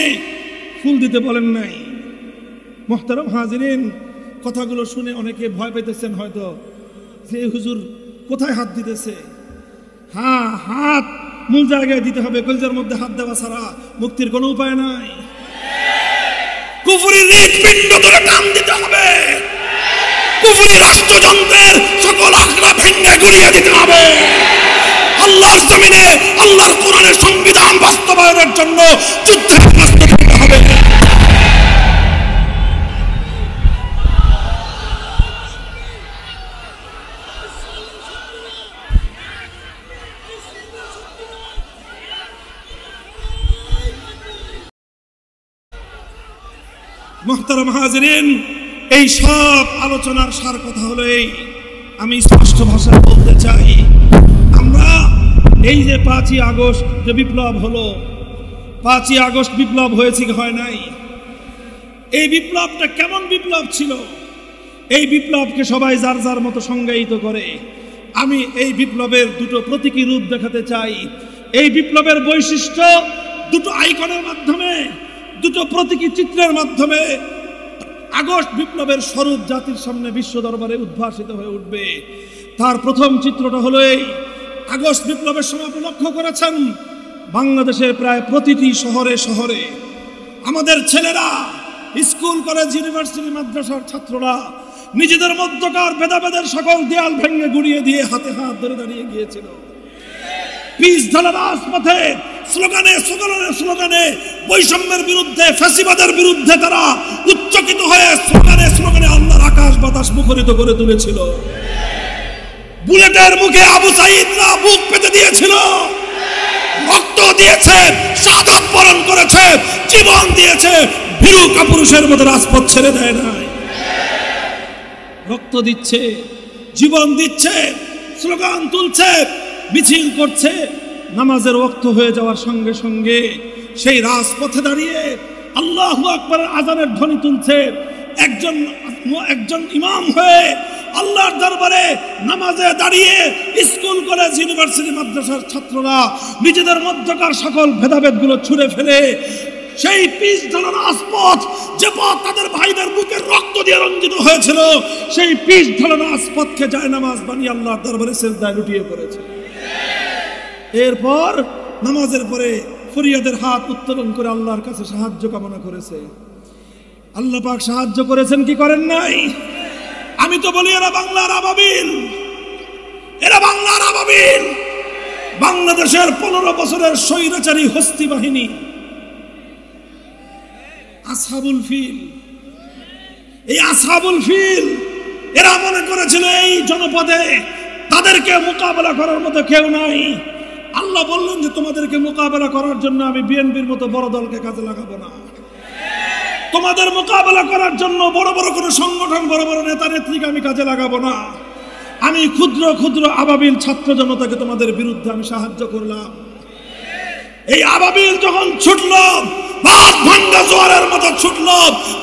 ফুল দিতে বলেন নাই। মুহতারাম হাজিরিন, কথাগুলো শুনে অনেকে ভয় পেতেছেন হয়তো যে হুজুর কোথায় হাত দিতেছে। হ্যাঁ, হাত মূল জায়গায় দিতে হবে, কলজার মধ্যে হাত দেওয়া ছাড়া মুক্তির কোনো উপায় নাই। কুফরি হৃৎপিণ্ড ধরে টান দিতে হবে, কুফরি রাষ্ট্রযন্ত্রের সকল আখড়া ভেঙে গুড়িয়ে দিতে হবে। আল্লাহর জমিনে আল্লাহর কোরআনের সংবিধান বাস্তবায়নের জন্য যুদ্ধের প্রস্তুত হতে হবে। মুহতারাম হাজিরিন, এই সব আলোচনার সার কথা হলো এই, আমি স্পষ্ট ভাষায় বলতে চাই, আমরা এই যে 5ই আগস্ট যে বিপ্লব হলো, 5ই আগস্ট বিপ্লব হয়েছে কি হয় নাই, এই বিপ্লবটা কেমন বিপ্লব ছিল? এই বিপ্লবকে সবাই যার যার মতো সংজ্ঞায়িত করে। আমি এই বিপ্লবের দুটো প্রতীকী রূপ দেখাতে চাই। এই বিপ্লবের বৈশিষ্ট্য দুটো আইকনের মাধ্যমে, দুটো প্রতীকী চিত্রের মাধ্যমে আগস্ট বিপ্লবের স্বরূপ জাতির সামনে বিশ্ব দরবারে উদ্ভাসিত হয়ে উঠবে। তার প্রথম চিত্রটা হলো এই, আগস্ট বিপ্লবের সময় আপনি লক্ষ্য করেছেন বাংলাদেশের প্রায় প্রতিটি শহরে শহরে আমাদের ছেলেরা, স্কুল কলেজ ইউনিভার্সিটি মাদ্রাসার ছাত্ররা নিজেদের মধ্যকার ভেদাভেদের সকল দেয়াল ভেঙে গুড়িয়ে দিয়ে হাতে হাত ধরে দাঁড়িয়ে গিয়েছিল। পিচ ঢালা রাজপথে স্লোগানে স্লোগানে স্লোগানে বৈষম্যের বিরুদ্ধে, ফ্যাসিবাদের বিরুদ্ধে তারা উচ্চকিত হয়ে স্লোগানে স্লোগানে আল্লাহর আকাশ বাতাস মুখরিত করে তুলেছিল। বুলেটের মুখে আবু সাঈদরা বুক পেতে দিয়েছিল, রক্ত দিয়েছে, শাহাদাত বরণ করেছে, জীবন দিয়েছে, ভীরু কাপুরুষের মতো রাজপথ ছেড়ে দেয় নাই। রক্ত দিচ্ছে, জীবন দিচ্ছে, স্লোগান তুলছে, মিছিল করছে। নামাজের ওয়াক্ত হয়ে যাওয়ার সঙ্গে সঙ্গে সেই রাজপথে দাঁড়িয়ে আল্লাহু আকবারের আযানের ধ্বনি তুলছে। একজন ইমাম হয়ে আল্লাহর দরবারে নামাজে দাঁড়িয়ে স্কুল কলেজ ইউনিভার্সিটি মাদ্রাসার ছাত্ররা নিজেদের মধ্যকার সকল ভেদাভেদগুলো ছুঁড়ে ফেলে সেই পিচ ঢালা রাজপথ, যে পথ তাদের ভাইদের বুকের রক্ত দিয়ে রঞ্জিত হয়েছিল, সেই পিচ ঢালা রাজপথকে জায়নামাজ বানিয়ে আল্লাহর দরবারে সিজদায় লুটিয়ে পড়েছে। এরপর নামাজের পরে ফরিয়াদের হাত উত্তোলন করে আল্লাহর কাছে সাহায্য কামনা করেছে। আল্লাহ পাক সাহায্য করেছেন কি করেন নাই? আমি তো বলি এরা বাংলার আবাবিল, এরা বাংলার আবাবিল। বাংলাদেশের 15 বছরের স্বৈরাচারী হস্তি বাহিনী আসহাবুল ফিল, এই আসহাবুল ফিল এরা মনে করেছিল এই জনপদে তাদেরকে মোকাবেলা করার মতো কেউ নাই। আল্লাহ বললেন যে তোমাদেরকে মোকাবেলা করার জন্য আমি বিএনপির মতো বড় দলকে কাজে লাগাবো না, তোমাদের মোকাবেলা করার জন্য বড় বড় কোনো সংগঠন, বড় বড় নেতা নেত্রীকে আমি কাজে লাগাবো না। আমি ক্ষুদ্র ক্ষুদ্র আবাবিল ছাত্র জনতাকে তোমাদের বিরুদ্ধে আমি সাহায্য করলাম। এই আবাবিল যখন ছুটল, রাত ভাঙ্গা জোয়ারের মতো ছুটল,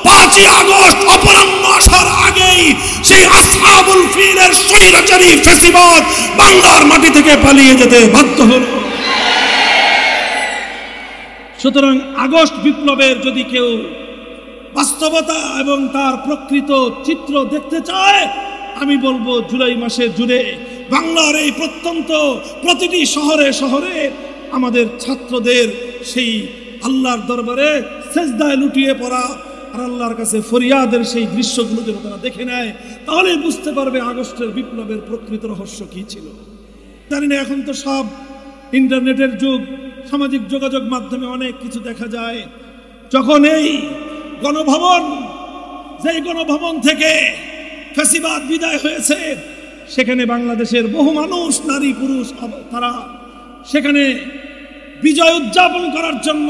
5ই আগস্ট অপরাহ্ন আসার আগেই সেই আসহাবুল ফিলের স্বৈরাচারী ফ্যাসিবাদ বাংলার মাটি থেকে পালিয়ে যেতে বাধ্য হল। সুতরাং আগস্ট বিপ্লবের যদি কেউ বাস্তবতা এবং তার প্রকৃত চিত্র দেখতে চায়, আমি বলবো জুলাই মাসে জুড়ে বাংলার এই প্রত্যন্ত প্রতিটি শহরে শহরে আমাদের ছাত্রদের সেই আল্লাহর দরবারে সেজদায় লুটিয়ে পড়া আর আল্লাহর কাছে ফরিয়াদের সেই দৃশ্যগুলো যেন তারা দেখে নেয়, তাহলে বুঝতে পারবে আগস্টের বিপ্লবের প্রকৃত রহস্য কি ছিল। জানি না, এখন তো সব ইন্টারনেটের যুগ, সামাজিক যোগাযোগ মাধ্যমে অনেক কিছু দেখা যায়। যখন এই গণভবন, যেই গণভবন থেকে ফ্যাসিবাদ বিদায় হয়েছে, সেখানে বাংলাদেশের বহু মানুষ, নারী পুরুষ, তারা সেখানে বিজয় উদযাপন করার জন্য,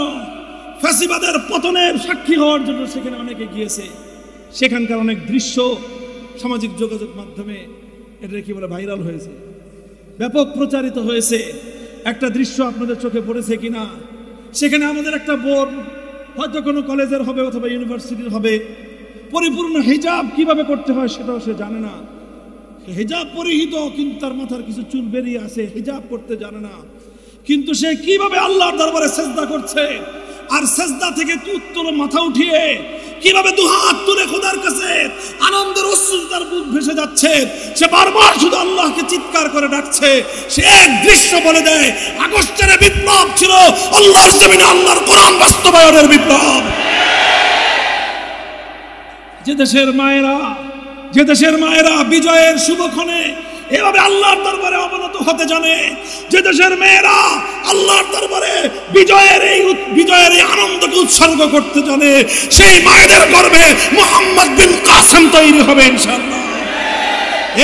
ফ্যাসিবাদের পতনের সাক্ষী হওয়ার জন্য সেখানে অনেকে গিয়েছে। সেখানকার অনেক দৃশ্য সামাজিক যোগাযোগ মাধ্যমে এটা কি বলে ভাইরাল হয়েছে, ব্যাপক প্রচারিত হয়েছে। একটা দৃশ্য আপনাদের চোখে পড়েছে কিনা, সেখানে আমাদের একটা বোন, হয়তো কোনো কলেজের হবে অথবা ইউনিভার্সিটির হবে, পরিপূর্ণ হিজাব কিভাবে করতে হয় সেটাও সে জানে না। হিজাব পরিহিত, কিন্তু তার মাথার কিছু চুল বেরিয়ে আসে, হিজাব করতে জানে না। কিন্তু সে কিভাবে আল্লাহর দরবারে সেজদা করছে, আর সেজদা থেকে উত্তোলন মাথা উঠিয়ে কিভাবে দুহাত তুলে খোদার কাছে আনন্দের অশ্রু তার বুক ভেসে যাচ্ছে। সে বারবার শুধু আল্লাহকে চিৎকার করে ডাকছে। সে এক দৃশ্য বলে দেয়, আগস্টের বিপ্লব ছিল আল্লাহর জমিনে আল্লাহর কোরআন বাস্তবায়নের বিপ্লব। যে দেশের মায়েরা বিজয়ের শুভক্ষণে এভাবে আল্লাহর দরবারে অবনত হতে জানে, যে দেশের মেয়েরা আল্লাহর দরবারে বিজয়ের এই আনন্দকে উৎসর্গ করতে জানে, সেই মায়েদের গর্ভে মুহাম্মদ বিন কাসেম তৈরি হবে ইনশাআল্লাহ।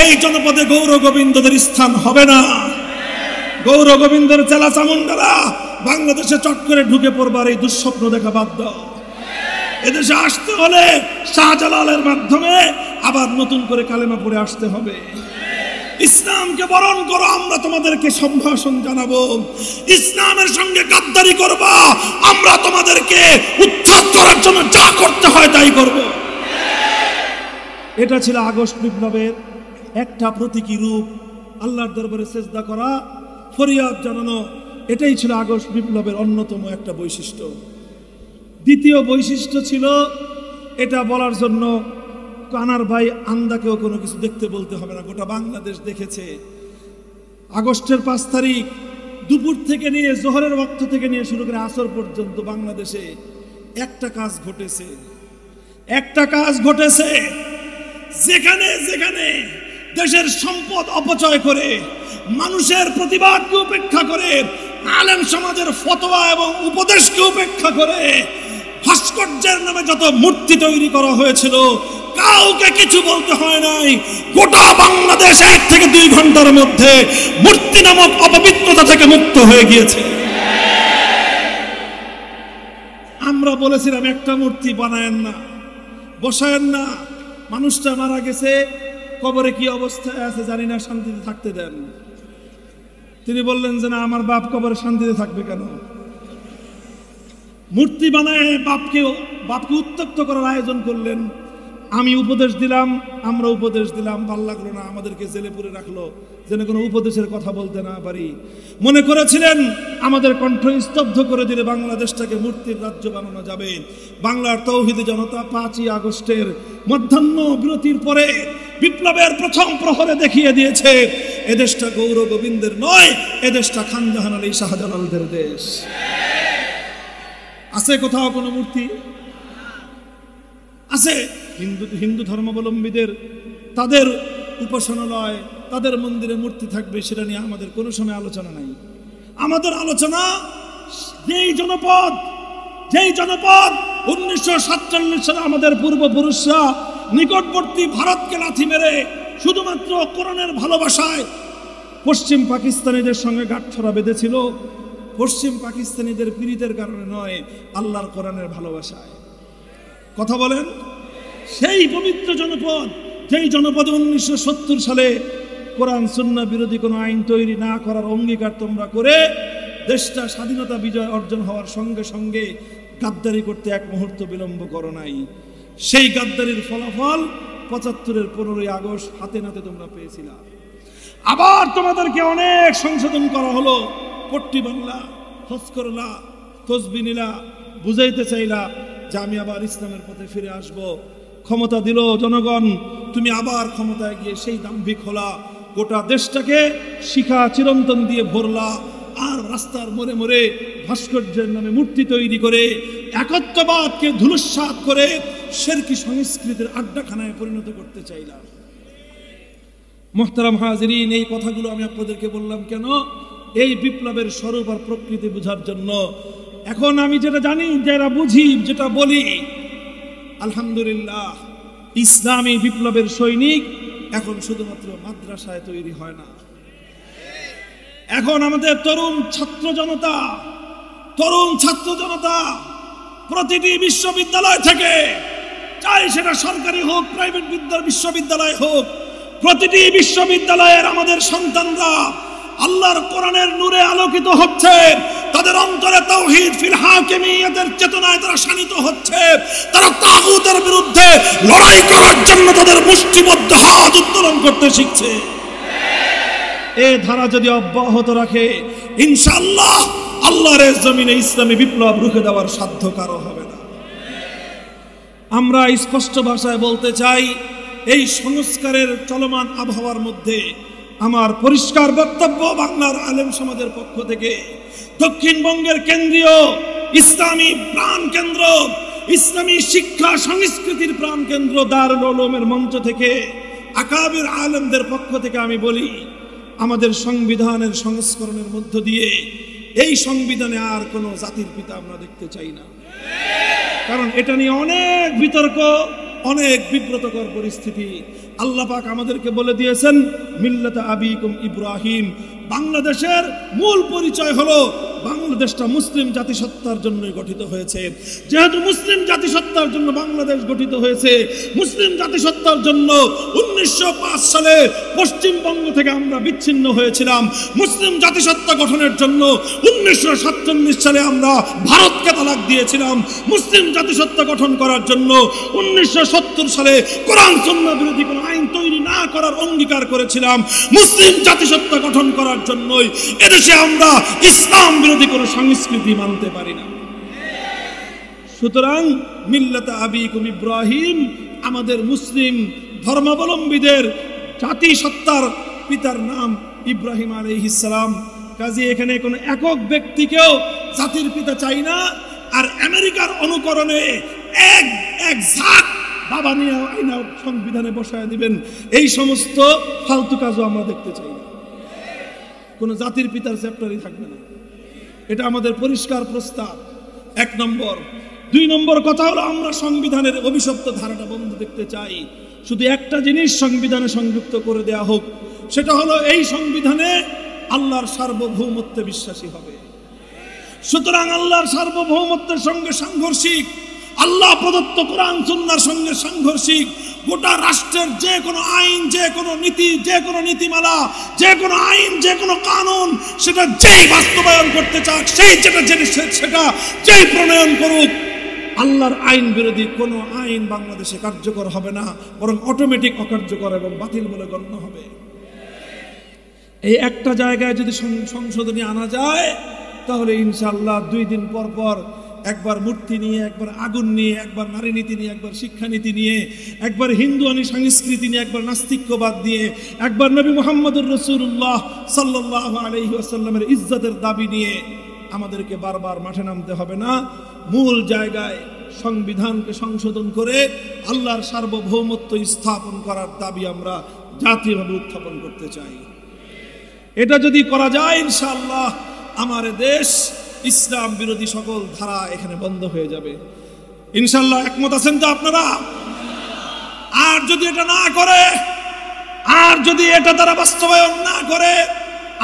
এই জনপদে গৌর গোবিন্দদের স্থান হবে না। গৌর গোবিন্দের চেলা চামুন্ডারা বাংলাদেশে চট করে ঢুকে পড়বার এই দুঃস্বপ্ন দেখা বাদ দাও। এদেশে আসতে হলে শাহজালালের মাধ্যমে আবার নতুন করে কালেমা পড়ে আসতে হবে। ইসলামকে বরণ করো, আমরা তোমাদেরকে সম্ভাষণ জানাবো। ইসলামের সঙ্গে গাদ্দারি করবা, আমরা তোমাদেরকে উৎখাত করার জন্য যা করতে হয় তাই করব। এটা ছিল আগস্ট বিপ্লবের একটা প্রতীকী রূপ। আল্লাহর দরবারে সেজদা করা, ফরিয়াদ জানানো, এটাই ছিল আগস্ট বিপ্লবের অন্যতম একটা বৈশিষ্ট্য। দ্বিতীয় বৈশিষ্ট্য ছিল, এটা বলার জন্য কানার ভাই আন্দাকেও কোনো কিছু দেখতে বলতে হবে না, গোটা বাংলাদেশ দেখেছে। আগস্টের 5 তারিখ দুপুর থেকে নিয়ে জোহরের ওয়াক্ত থেকে নিয়ে শুরু করে আসর পর্যন্ত বাংলাদেশে একটা কাজ ঘটেছে, যেখানে যেখানে দেশের সম্পদ অপচয় করে, মানুষের প্রতিবাদকে উপেক্ষা করে, আলেম সমাজের ফতোয়া এবং উপদেশকে উপেক্ষা করে ভাস্কর্যের নামে যত মূর্তি তৈরি করা হয়েছিল, কাউকে কিছু বলতে হয় নাই। গোটা বাংলাদেশ 1 থেকে 2 ঘন্টার মধ্যে মূর্তি নামক অপবিত্রতা থেকে মুক্ত হয়ে গিয়েছে। আমরা বলেছিলাম একটা মূর্তি বানায়েন না, বসায়েন না, মানুষটা মারা গেছে, কবরে কি অবস্থায় আছে জানি না, শান্তিতে থাকতে দেন। তিনি বললেন যে না, আমার বাপ কবরে শান্তিতে থাকবে কেন? মূর্তি বানায় বাপকে উত্ত্যক্ত করার আয়োজন করলেন। আমি উপদেশ দিলাম, আমরা উপদেশ দিলাম, ভাল লাগলো না, আমাদেরকে জেলে পুরে রাখলো যেন কোনো উপদেশের কথা বলতে না পারি। মনে করেছিলেন আমাদের কণ্ঠ স্তব্ধ করে দিলে বাংলাদেশটাকে মূর্তির রাজ্য বানানো যাবে। বাংলার তৌহিদি জনতা 5ই আগস্টের মধ্যাহ্ন বিরতির পরে বিপ্লবের প্রথম প্রহরে দেখিয়ে দিয়েছে, এদেশটা গৌর গোবিন্দের নয়, এদেশটা খান জাহান আলী শাহজালালদের দেশ। আছে কোথাও কোনো মূর্তি? আছে হিন্দু ধর্মাবলম্বীদের তাদের উপাসনালয়, তাদের মন্দিরে মূর্তি থাকবে, সেটা নিয়ে আমাদের কোনো সময় আলোচনা নাই। আমাদের আলোচনা যেই জনপদ 1947 সালে আমাদের পূর্বপুরুষরা নিকটবর্তী ভারতকে লাথি মেরে শুধুমাত্র কোরআনের ভালোবাসায় পশ্চিম পাকিস্তানিদের সঙ্গে গাঁটছড়া বেঁধেছিল, পশ্চিম পাকিস্তানিদের পীড়িতের কারণে নয়, আল্লাহর কোরআনের ভালোবাসায়। কথা বলেন, সেই পবিত্র জনপদ, যেই জনপদে 1970 সালে কোরআন সুন্নাহ বিরোধী কোনো আইন তৈরি না করার অঙ্গীকার তোমরা করে দেশটা স্বাধীনতা বিজয় অর্জন হওয়ার সঙ্গে সঙ্গে গাদ্দারি করতে এক মুহূর্ত বিলম্ব করো নাই। সেই গাদ্দারির ফলাফল 75-এর 15ই আগস্ট হাতে নাতে তোমরা পেয়েছিলা। আবার তোমাদেরকে অনেক সংশোধন করা হলো, পট্টি বাংলা, হজ করলা, তসবি নিলা, বুঝাইতে চাইলা যে আমি আবার ইসলামের পথে ফিরে আসব। ক্ষমতা দিল জনগণ, তুমি আবার ক্ষমতায় গিয়ে সেই দাম্ভিক হলা, গোটা দেশটাকে শিখা চিরন্তন দিয়ে ভরলা, আর রাস্তার মোড়ে মোড়ে ভাস্কর্যের নামে মূর্তি তৈরি করে একত্ববাদকে ধূলিসাৎ করে শিরকি সংস্কৃতির আড্ডাখানায় পরিণত করতে চাইলাম। মুহতারাম হাজিরিন, এই কথাগুলো আমি আপনাদেরকে বললাম কেন? এই বিপ্লবের স্বরূপ আর প্রকৃতি বোঝার জন্য। এখন আমি যেটা জানি, যেটা বুঝি, যেটা বলি, আলহামদুলিল্লাহ, ইসলামী বিপ্লবের সৈনিক এখন শুধুমাত্র মাদ্রাসায় তৈরি হয় না। এখন আমাদের তরুণ ছাত্র জনতা প্রতিটি বিশ্ববিদ্যালয় থেকে, চাই সেটা সরকারি হোক, প্রাইভেট বিশ্ববিদ্যালয় হোক, প্রতিটি বিশ্ববিদ্যালয়ের আমাদের সন্তানরা আল্লাহর কোরআনের নূরে আলোকিত হচ্ছে। তাদের অন্তরে তাওহীদ ফিল হাকিমিয়তের চেতনায় তারা শানিত হচ্ছে। তারা তাগুতের বিরুদ্ধে লড়াই করার জন্য তাদের মুষ্টিবদ্ধ হাত উত্তোলন করতে শিখছে। এই ধারা যদি অব্যাহত রাখে, ইনশাআল্লাহ আল্লাহর জমিনে ইসলামী বিপ্লব রুখে দেওয়ার সাধ্য কারো হবে না। আমরা স্পষ্ট ভাষায় বলতে চাই, এই সংস্কারের চলমান আবহাওয়ার মধ্যে আমার পরিষ্কার বক্তব্য বাংলার আলেম সমাজের পক্ষ থেকে, দক্ষিণবঙ্গের কেন্দ্রীয় ইসলামী প্রাণ কেন্দ্র, ইসলামী শিক্ষা সংস্কৃতির প্রাণ কেন্দ্র দারুল উলুমের মঞ্চ থেকে, আকাবির আলেমদের পক্ষ থেকে আমি বলি, আমাদের সংবিধানের সংস্করণের মধ্য দিয়ে এই সংবিধানে আর কোনো জাতির পিতা আমরা দেখতে চাই না। কারণ এটা নিয়ে অনেক বিতর্ক, অনেক বিব্রতকর পরিস্থিতি। আল্লাহ পাক আমাদেরকে বলে দিয়েছেন, মিল্লাতা আবিকুম ইব্রাহিম। বাংলাদেশের মূল পরিচয় হলো বাংলাদেশটা মুসলিম জাতিসত্তার জন্য গঠিত হয়েছে। যেহেতু মুসলিম জাতিসত্তার জন্য বাংলাদেশ গঠিত হয়েছে, মুসলিম জাতিসত্তার জন্য 1905 সালে পশ্চিমবঙ্গ থেকে আমরা বিচ্ছিন্ন হয়েছিলাম। মুসলিম জাতিসত্তা গঠনের জন্য 1947 সালে আমরা ভারতকে তালাক দিয়েছিলাম। মুসলিম জাতিসত্তা গঠন করার জন্য 1970 সালে কোরআন সুন্নাহ বিরোধী কোনো আইন তৈরি না করার অঙ্গীকার করেছিলাম। মুসলিম জাতিসত্তা গঠন করার জন্যই এদেশে আমরা ইসলাম বিরোধী কোনো সংস্কৃতি মানতে পারি না। সুতরাং মিল্লাতা আবিকুম ইব্রাহিম, আমাদের মুসলিম ধর্মাবলম্বীদের জাতিসত্তার পিতার নাম ইব্রাহিম আলাইহিস সালাম। কাজে এখানে কোনো একক ব্যক্তিকেও জাতির পিতা চাই না। আর আমেরিকার অনুকরণে এক ঝাঁক বাবা নিয়ে আইনা সংবিধানে বসায় দিবেন, এই সমস্ত ফালতু কাজও আমরা দেখতে চাই না। কোনো জাতির পিতার চ্যাপ্টারই থাকবে না, এটা আমাদের পরিষ্কার প্রস্তাব। 1 নম্বর। 2 নম্বর কথা হলো, আমরা সংবিধানের অভিশপ্ত ধারাটা বন্ধ দেখতে চাই। শুধু একটা জিনিস সংবিধানে সংযুক্ত করে দেয়া হোক, সেটা হলো এই সংবিধানে আল্লাহর সার্বভৌমত্বে বিশ্বাসী হবে। সুতরাং আল্লাহর সার্বভৌমত্বের সঙ্গে সাংঘর্ষিক, আল্লাহ প্রদত্ত কোরআন সুন্নাহর সঙ্গে সাংঘর্ষিক গোটা রাষ্ট্রের যে কোনো আইন, যে কোনো নীতি, যে কোনো নীতিমালা, যে কোনো আইন, যে কোনো কানুন, সেটা যেই বাস্তবায়ন করতে চাক, সেই সেটা যেই প্রণয়ন করুক, আল্লাহর আইন বিরোধী কোনো আইন বাংলাদেশে কার্যকর হবে না, বরং অটোমেটিক অকার্যকর এবং বাতিল বলে গণ্য হবে। এই একটা জায়গায় যদি সংশোধনী আনা যায়, তাহলে ইনশাআল্লাহ 2 দিন পর পর একবার মূর্তি নিয়ে, একবার আগুন নিয়ে, একবার নারী নীতি নিয়ে, একবার শিক্ষানীতি নিয়ে, একবার হিন্দুয়ানি সংস্কৃতি নিয়ে, একবার নাস্তিক্যবাদ নিয়ে, একবার নবী মুহাম্মদুর রাসূলুল্লাহ সাল্লাল্লাহু আলাইহি ওয়াসাল্লামের ইজ্জতের দাবি নিয়ে আমাদেরকে বারবার মাঠে নামতে হবে না। মূল জায়গায় সংবিধানকে সংশোধন করে আল্লাহর সার্বভৌমত্ব স্থাপন করার দাবি আমরা জাতীয়ভাবে উত্থাপন করতে চাই। এটা যদি করা যায় ইনশাআল্লাহ আমার দেশ ইসলাম বিরোধী সকল ধারা এখানে বন্ধ হয়ে যাবে। ইনশাআল্লাহ একমত আছেন তো আপনারা? আর যদি এটা না করে, আর যদি এটা তারা বাস্তবায়ন না করে,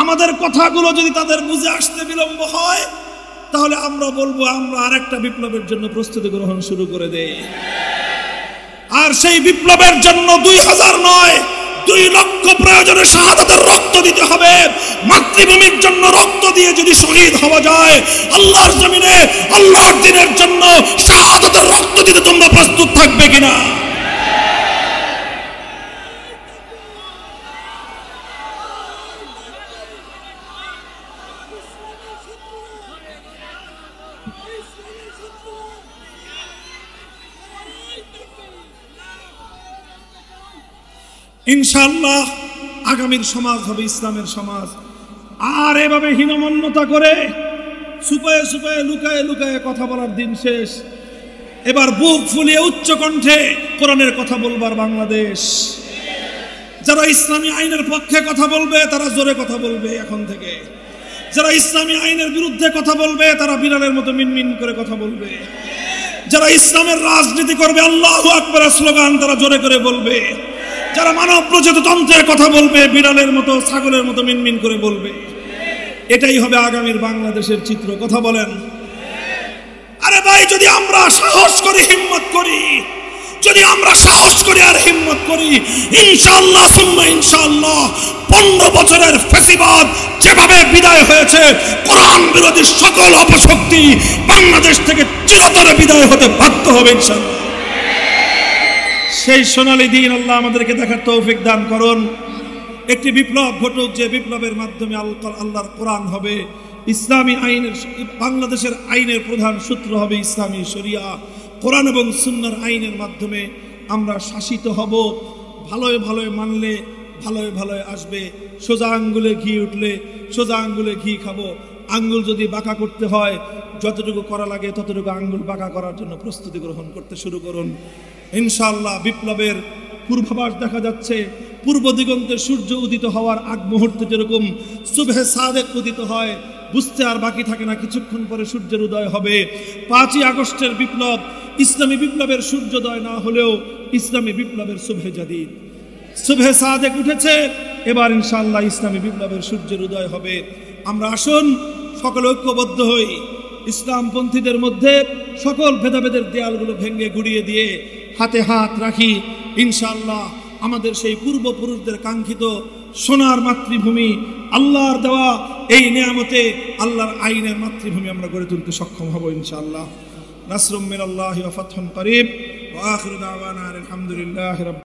আমাদের কথাগুলো যদি তাদের বুঝে আসতে বিলম্ব হয়, তাহলে আমরা বলবো আমরা আরেকটা বিপ্লবের জন্য প্রস্তুতি গ্রহণ শুরু করে দেই। আর সেই বিপ্লবের জন্য 2000 নয় 2 লক্ষ প্রয়োজনে শাহাদাতের রক্ত দিতে হবে। মাতৃভূমির জন্য রক্ত দিয়ে যদি শহীদ হওয়া যায় আল্লাহর জমিনে আল্লাহর দ্বীনের জন্য শাহাদাতের রক্ত দিতে তোমরা প্রস্তুত থাকবে কিনা? ইনশাআল্লাহ আগামীর সমাজ হবে ইসলামের সমাজ। আর এভাবে হীনমন্যতা করে সুপায়ে সুপায়ে লুকায়ে লুকায়ে কথা বলার দিন শেষ। এবার বুক ফুলিয়ে উচ্চ কণ্ঠে কোরআনের কথা বলবার বাংলাদেশ। যারা ইসলামী আইনের পক্ষে কথা বলবে তারা জোরে কথা বলবে এখন থেকে। যারা ইসলামী আইনের বিরুদ্ধে কথা বলবে তারা বিড়ালের মতো মিনমিন করে কথা বলবে। যারা ইসলামের রাজনীতি করবে আল্লাহু আকবার স্লোগান তারা জোরে করে বলবে। যারা মানব প্রজাতন্ত্রের কথা বলবে বিড়ালের মতো ছাগলের মতো মিনমিন করে বলবে। এটাই হবে আগামীর বাংলাদেশের চিত্র। কথা বলেন? আরে ভাই, যদি আমরা সাহস করে হিম্মত করি, যদি আমরা সাহস করি আর হিম্মত করি, ইনশাআল্লাহ সুম্মা ইনশাআল্লাহ 15 বছরের ফ্যাসিবাদ যেভাবে বিদায় হয়েছে, কোরআন বিরোধী সকল অপশক্তি বাংলাদেশ থেকে চিরতরে বিদায় হতে বাধ্য হবে ইনশাআল্লাহ। সেই সোনালী দিন আল্লাহ আমাদেরকে দেখার তৌফিক দান করুন। একটি বিপ্লব ঘটুক, যে বিপ্লবের মাধ্যমে আল্লাহর কোরআন হবে ইসলামী আইনের, বাংলাদেশের আইনের প্রধান সূত্র হবে ইসলামী শরিয়া। কোরআন এবং সুন্নাহর আইনের মাধ্যমে আমরা শাসিত হব। ভালোয় ভালোয় মানলে ভালোয় ভালোয় আসবে। সোজা আঙ্গুলে ঘি উঠলে সোজা আঙ্গুলে ঘি খাবো। আঙ্গুল যদি বাঁকা করতে হয় যতটুকু করা লাগে ততটুকু আঙ্গুল বাঁকা করার জন্য প্রস্তুতি গ্রহণ করতে শুরু করুন। ইনশাআল্লাহ বিপ্লবের পূর্বাভাস দেখা যাচ্ছে। পূর্ব দিগন্তে সূর্য উদিত হওয়ার আগ মুহূর্তে যেরকম সুবহে সাদেক উদিত হয়, বুঝতে আর বাকি থাকে না কিছুক্ষণ পরে সূর্যের উদয় হবে। 5ই আগস্টের বিপ্লব ইসলামী বিপ্লবের সূর্যোদয় না হলেও ইসলামী বিপ্লবের সুবহে জাদিদ, সুবহে সাদেক উঠেছে। এবার ইনশাআল্লাহ ইসলামী বিপ্লবের সূর্যের উদয় হবে। আমরা আসুন সকলে ঐক্যবদ্ধ হই, ইসলামপন্থীদের মধ্যে সকল ভেদাভেদের দেয়ালগুলো ভেঙে গুড়িয়ে দিয়ে হাতে হাত রাখি। ইনশাআল্লাহ আমাদের সেই পূর্বপুরুষদের কাঙ্ক্ষিত সোনার মাতৃভূমি, আল্লাহর দেওয়া এই নিয়ামতে আল্লাহর আইনের মাতৃভূমি আমরা গড়ে তুলতে সক্ষম হব ইনশাআল্লাহ। নাসরুম মিনাল্লাহি ওয়া ফাতহুন করিব ওয়া আখিরু দাওয়ানা আলহামদুলিল্লাহি রাব্বিল